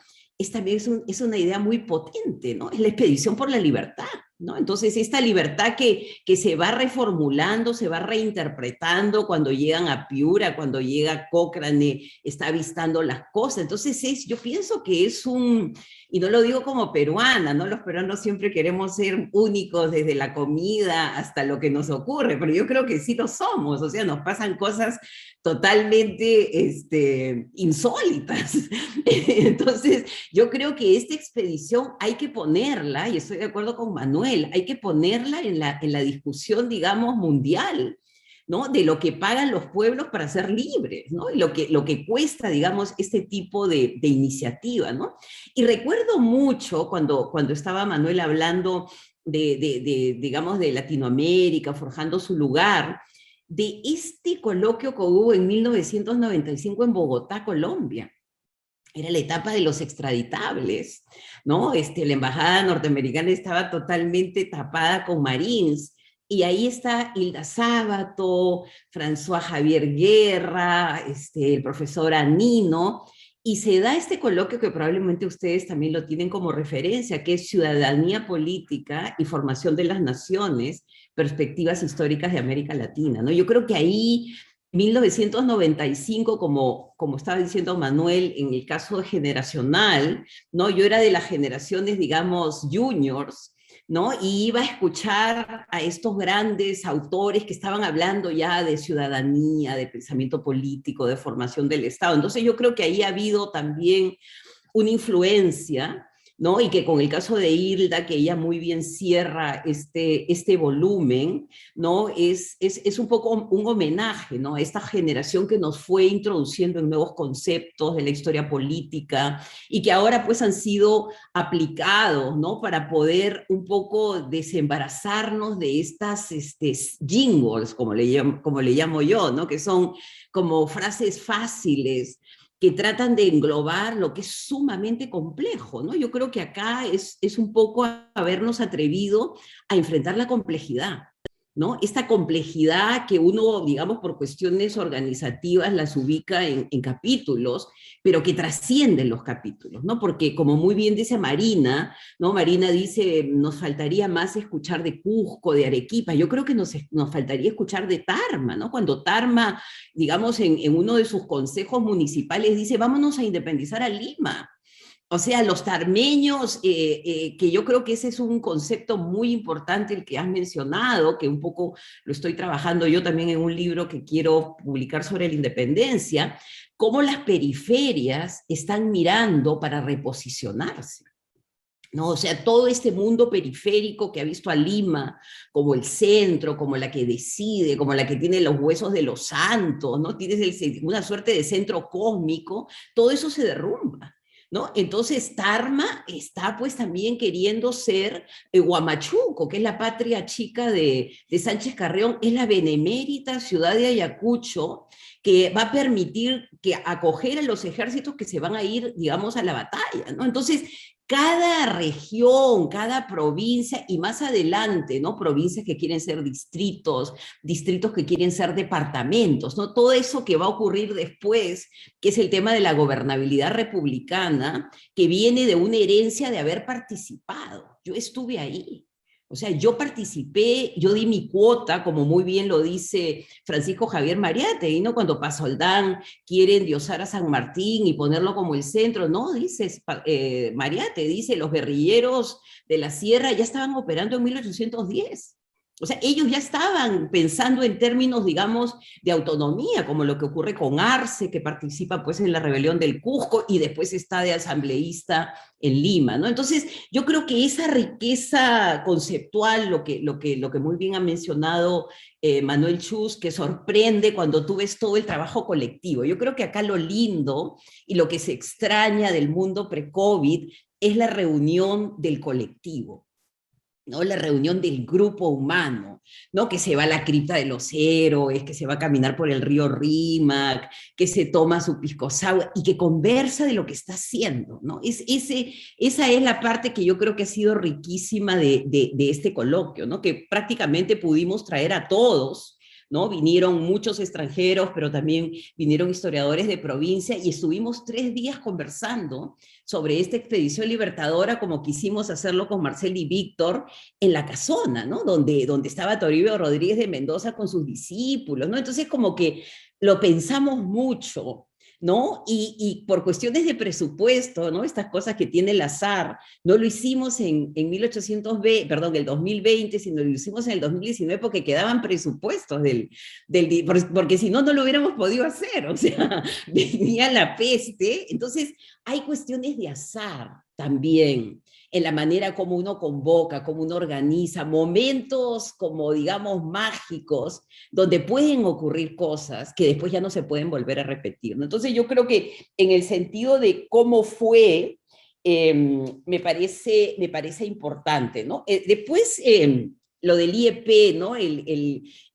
también es una idea muy potente, ¿no? Es la expedición por la libertad, ¿no? Entonces, esta libertad que se va reformulando, se va reinterpretando cuando llegan a Piura, cuando llega Cochrane, está avistando las cosas. Entonces, yo pienso que es y no lo digo como peruana, ¿no? Los peruanos siempre queremos ser únicos desde la comida hasta lo que nos ocurre, pero yo creo que sí lo somos, o sea, nos pasan cosas totalmente insólitas. Entonces, yo creo que esta expedición hay que ponerla, y estoy de acuerdo con Manuel, hay que ponerla en la discusión, digamos, mundial, ¿no? De lo que pagan los pueblos para ser libres, ¿no? Y lo que cuesta, digamos, este tipo de iniciativa, ¿no? Y recuerdo mucho cuando estaba Manuel hablando digamos, de Latinoamérica, forjando su lugar, de este coloquio que hubo en 1995 en Bogotá, Colombia. Era la etapa de los extraditables, ¿no? La embajada norteamericana estaba totalmente tapada con marines, y ahí está Hilda Sábato, François Javier Guerra, el profesor Anino, y se da este coloquio que probablemente ustedes también lo tienen como referencia, que es Ciudadanía Política y Formación de las Naciones, Perspectivas Históricas de América Latina, ¿no? Yo creo que ahí 1995, como estaba diciendo Manuel, en el caso generacional, ¿no? Yo era de las generaciones, digamos, juniors, ¿no? Y iba a escuchar a estos grandes autores que estaban hablando ya de ciudadanía, de pensamiento político, de formación del Estado. Entonces yo creo que ahí ha habido también una influencia, ¿no? Y que con el caso de Hilda, que ella muy bien cierra este volumen, ¿no? Es un poco un homenaje, ¿no? A esta generación que nos fue introduciendo en nuevos conceptos de la historia política y que ahora pues han sido aplicados, ¿no? Para poder un poco desembarazarnos de estas jingles, como le llamo yo, ¿no? Que son como frases fáciles, que tratan de englobar lo que es sumamente complejo, ¿no? Yo creo que acá es un poco habernos atrevido a enfrentar la complejidad, ¿no? Esta complejidad que uno, digamos, por cuestiones organizativas las ubica en capítulos, pero que trascienden los capítulos, ¿no? Porque como muy bien dice Marina, ¿no? Marina dice, nos faltaría más escuchar de Cusco, de Arequipa. Yo creo que nos faltaría escuchar de Tarma, ¿no? Cuando Tarma, digamos, en uno de sus consejos municipales dice, vámonos a independizar a Lima. O sea, los tarmeños, que yo creo que ese es un concepto muy importante el que has mencionado, que un poco lo estoy trabajando yo también en un libro que quiero publicar sobre la independencia, cómo las periferias están mirando para reposicionarse, ¿no? O sea, todo este mundo periférico que ha visto a Lima como el centro, como la que decide, como la que tiene los huesos de los santos, ¿no? Tienes una suerte de centro cósmico, todo eso se derrumba, ¿no? Entonces Tarma está pues también queriendo ser Huamachuco, que es la patria chica de Sánchez Carrión, es la benemérita ciudad de Ayacucho, que va a permitir que acoger a los ejércitos que se van a ir, digamos, a la batalla, ¿no? Entonces, cada región, cada provincia, y más adelante, ¿no? Provincias que quieren ser distritos, distritos que quieren ser departamentos, ¿no? Todo eso que va a ocurrir después, que es el tema de la gobernabilidad republicana, que viene de una herencia de haber participado. Yo estuve ahí. O sea, yo participé, yo di mi cuota, como muy bien lo dice Francisco Javier Mariátegui, ¿no? Cuando Pasoldán quiere endiosar a San Martín y ponerlo como el centro, no, dice Mariátegui, dice, los guerrilleros de la sierra ya estaban operando en 1810. O sea, ellos ya estaban pensando en términos, digamos, de autonomía, como lo que ocurre con Arce, que participa pues en la rebelión del Cusco y después está de asambleísta en Lima, ¿no? Entonces, yo creo que esa riqueza conceptual, lo que muy bien ha mencionado Manuel Chus, que sorprende cuando tú ves todo el trabajo colectivo. Yo creo que acá lo lindo y lo que se extraña del mundo pre-COVID es la reunión del colectivo, ¿no? La reunión del grupo humano, ¿no? Que se va a la cripta de los héroes, que se va a caminar por el río Rímac, que se toma su pisco sour y que conversa de lo que está haciendo, ¿no? Esa es la parte que yo creo que ha sido riquísima de este coloquio, ¿no? Que prácticamente pudimos traer a todos, ¿no? Vinieron muchos extranjeros, pero también vinieron historiadores de provincia y estuvimos 3 días conversando sobre esta expedición libertadora, como quisimos hacerlo con Marcel y Víctor en la Casona, ¿no? Donde estaba Toribio Rodríguez de Mendoza con sus discípulos, ¿no? Entonces como que lo pensamos mucho, ¿no? Y por cuestiones de presupuesto, ¿no? Estas cosas que tiene el azar, no lo hicimos en el 2020, sino lo hicimos en el 2019 porque quedaban presupuestos porque si no, no lo hubiéramos podido hacer, o sea, venía la peste. Entonces hay cuestiones de azar también, en la manera como uno convoca, como uno organiza, momentos como, digamos, mágicos, donde pueden ocurrir cosas que después ya no se pueden volver a repetir, ¿no? Entonces yo creo que en el sentido de cómo fue, me parece importante, ¿no? Después, lo del IEP, ¿no?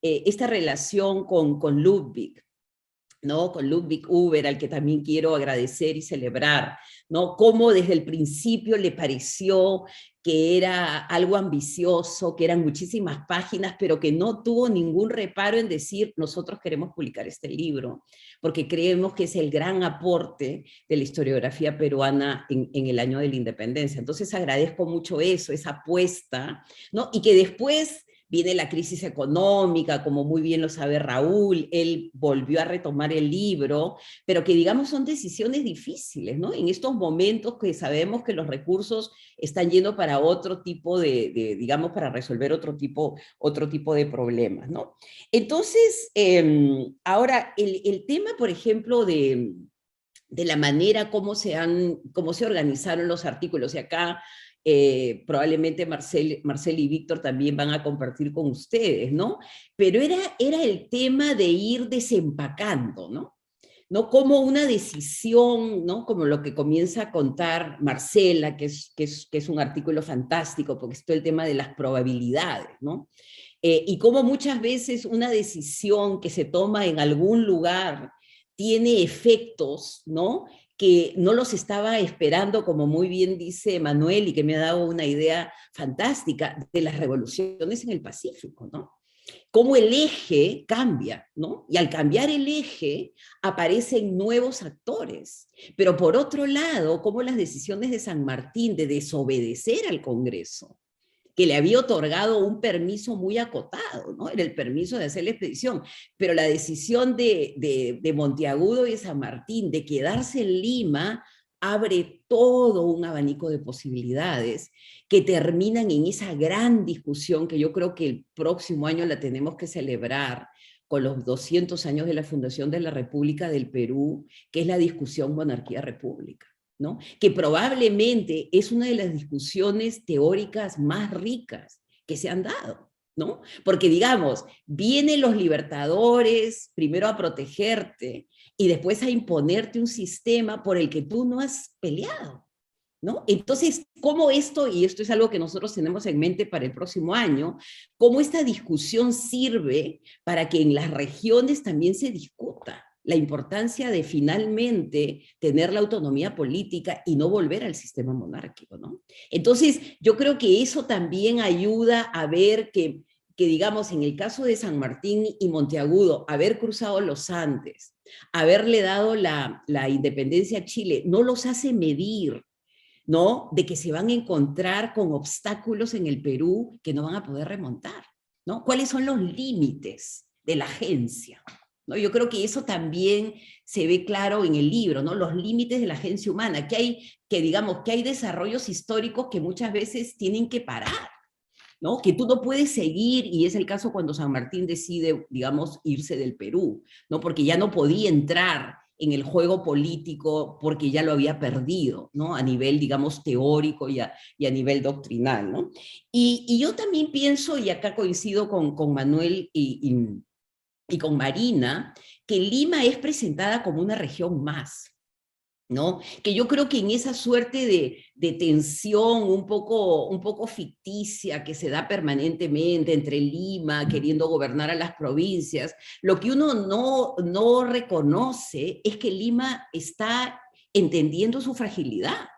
Esta relación con Ludwig, ¿no? Con Ludwig Huber, al que también quiero agradecer y celebrar, ¿no? Cómo desde el principio le pareció que era algo ambicioso, que eran muchísimas páginas, pero que no tuvo ningún reparo en decir, nosotros queremos publicar este libro, porque creemos que es el gran aporte de la historiografía peruana en el año de la independencia. Entonces agradezco mucho eso, esa apuesta, ¿no? Y que después viene la crisis económica, como muy bien lo sabe Raúl, él volvió a retomar el libro, pero que digamos son decisiones difíciles, ¿no? En estos momentos que sabemos que los recursos están yendo para otro tipo digamos, para resolver otro tipo de problemas, ¿no? Entonces, ahora, el tema, por ejemplo, de la manera cómo se organizaron los artículos, y acá probablemente Marcel y Víctor también van a compartir con ustedes, ¿no? Pero era el tema de ir desempacando, ¿no? ¿No? Como una decisión, ¿no? Como lo que comienza a contar Marcela, que es un artículo fantástico, porque es todo el tema de las probabilidades, ¿no? Y como muchas veces una decisión que se toma en algún lugar tiene efectos, ¿no? Que no los estaba esperando, como muy bien dice Manuel, y que me ha dado una idea fantástica de las revoluciones en el Pacífico, ¿no? Cómo el eje cambia, ¿no? Y al cambiar el eje aparecen nuevos actores. Pero por otro lado, cómo las decisiones de San Martín de desobedecer al Congreso, que le había otorgado un permiso muy acotado, ¿no? Era el permiso de hacer la expedición, pero la decisión de Monteagudo y de San Martín de quedarse en Lima abre todo un abanico de posibilidades que terminan en esa gran discusión que yo creo que el próximo año la tenemos que celebrar con los 200 años de la fundación de la República del Perú, que es la discusión monarquía-república, ¿no? Que probablemente es una de las discusiones teóricas más ricas que se han dado, ¿no? Porque digamos, vienen los libertadores primero a protegerte y después a imponerte un sistema por el que tú no has peleado, ¿no? Entonces, ¿cómo esto, y esto es algo que nosotros tenemos en mente para el próximo año, cómo esta discusión sirve para que en las regiones también se discuta la importancia de finalmente tener la autonomía política y no volver al sistema monárquico, ¿no? Entonces, yo creo que eso también ayuda a ver que digamos, en el caso de San Martín y Monteagudo, haber cruzado los Andes, haberle dado la independencia a Chile, no los hace medir, ¿no? De que se van a encontrar con obstáculos en el Perú que no van a poder remontar, ¿no? ¿Cuáles son los límites de la agencia? ¿No? Yo creo que eso también se ve claro en el libro, ¿no? Los límites de la agencia humana, digamos, que hay desarrollos históricos que muchas veces tienen que parar, ¿no? Que tú no puedes seguir, y es el caso cuando San Martín decide, digamos, irse del Perú, ¿no? Porque ya no podía entrar en el juego político porque ya lo había perdido, ¿no? A nivel, digamos, teórico y a nivel doctrinal, ¿no? Y yo también pienso, y acá coincido con Manuel y con Marina, que Lima es presentada como una región más, ¿no? Que yo creo que en esa suerte de tensión un poco ficticia que se da permanentemente entre Lima queriendo gobernar a las provincias, lo que uno no reconoce es que Lima está entendiendo su fragilidad.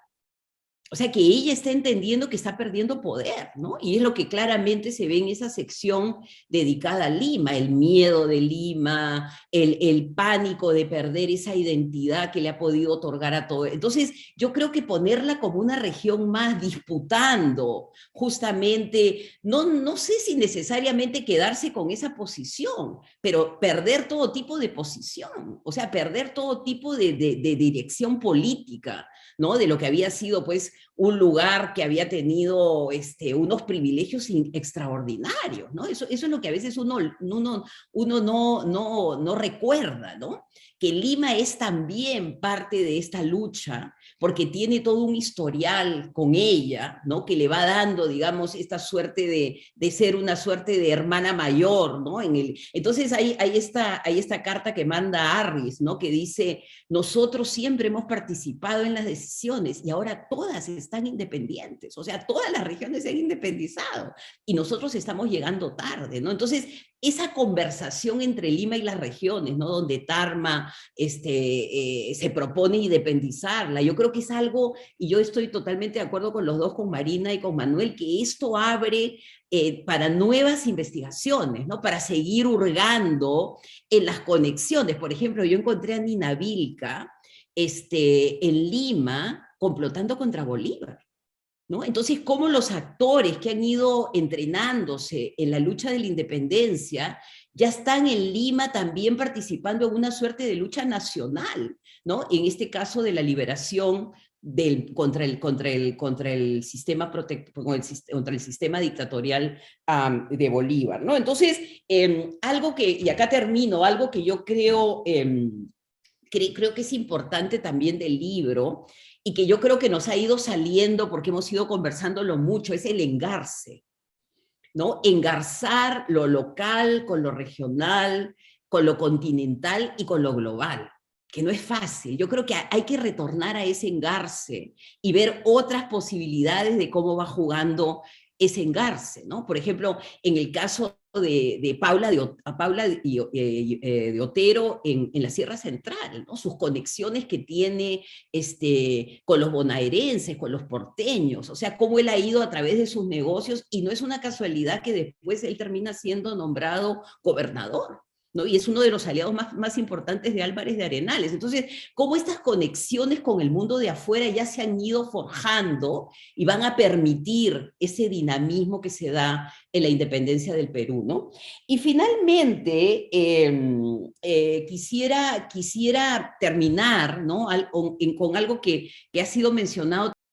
O sea, que ella está entendiendo que está perdiendo poder, ¿no? Y es lo que claramente se ve en esa sección dedicada a Lima, el miedo de Lima, el pánico de perder esa identidad que le ha podido otorgar a todo. Entonces, yo creo que ponerla como una región más disputando, justamente, no sé si necesariamente quedarse con esa posición, pero perder todo tipo de posición, o sea, perder todo tipo de dirección política, ¿no? De lo que había sido, pues, un lugar que había tenido unos privilegios extraordinarios, ¿no? Eso es lo que a veces uno no recuerda, ¿no? Que Lima es también parte de esta lucha, porque tiene todo un historial con ella, ¿no? Que le va dando, digamos, esta suerte de ser una suerte de hermana mayor, ¿no? Entonces hay esta carta que manda Arris, ¿no? Que dice, nosotros siempre hemos participado en las decisiones y ahora todas están independientes, o sea, todas las regiones se han independizado y nosotros estamos llegando tarde, ¿no? Entonces, esa conversación entre Lima y las regiones, ¿no? Donde Tarma se propone independizarla, yo creo que es algo, y yo estoy totalmente de acuerdo con los dos, con Marina y con Manuel, que esto abre para nuevas investigaciones, ¿no? Para seguir hurgando en las conexiones. Por ejemplo, yo encontré a Nina Vilca en Lima complotando contra Bolívar, ¿no? Entonces, cómo los actores que han ido entrenándose en la lucha de la independencia ya están en Lima también participando en una suerte de lucha nacional, ¿no? En este caso de la liberación contra el sistema dictatorial de Bolívar, ¿no? Entonces, y acá termino, algo que yo creo que es importante también del libro, y que yo creo que nos ha ido saliendo porque hemos ido conversándolo mucho, es el engarce, ¿no? Engarzar lo local con lo regional, con lo continental y con lo global, que no es fácil. Yo creo que hay que retornar a ese engarce y ver otras posibilidades de cómo va jugando ese engarce, ¿no? Por ejemplo, en el caso de Paula de Otero en la Sierra Central, ¿no? Sus conexiones que tiene con los bonaerenses, con los porteños, o sea, cómo él ha ido a través de sus negocios, y no es una casualidad que después él termina siendo nombrado gobernador, ¿no? Y es uno de los aliados más importantes de Álvarez de Arenales. Entonces, cómo estas conexiones con el mundo de afuera ya se han ido forjando y van a permitir ese dinamismo que se da en la independencia del Perú, ¿no? Y finalmente, quisiera terminar, ¿no? con algo que ha sido mencionado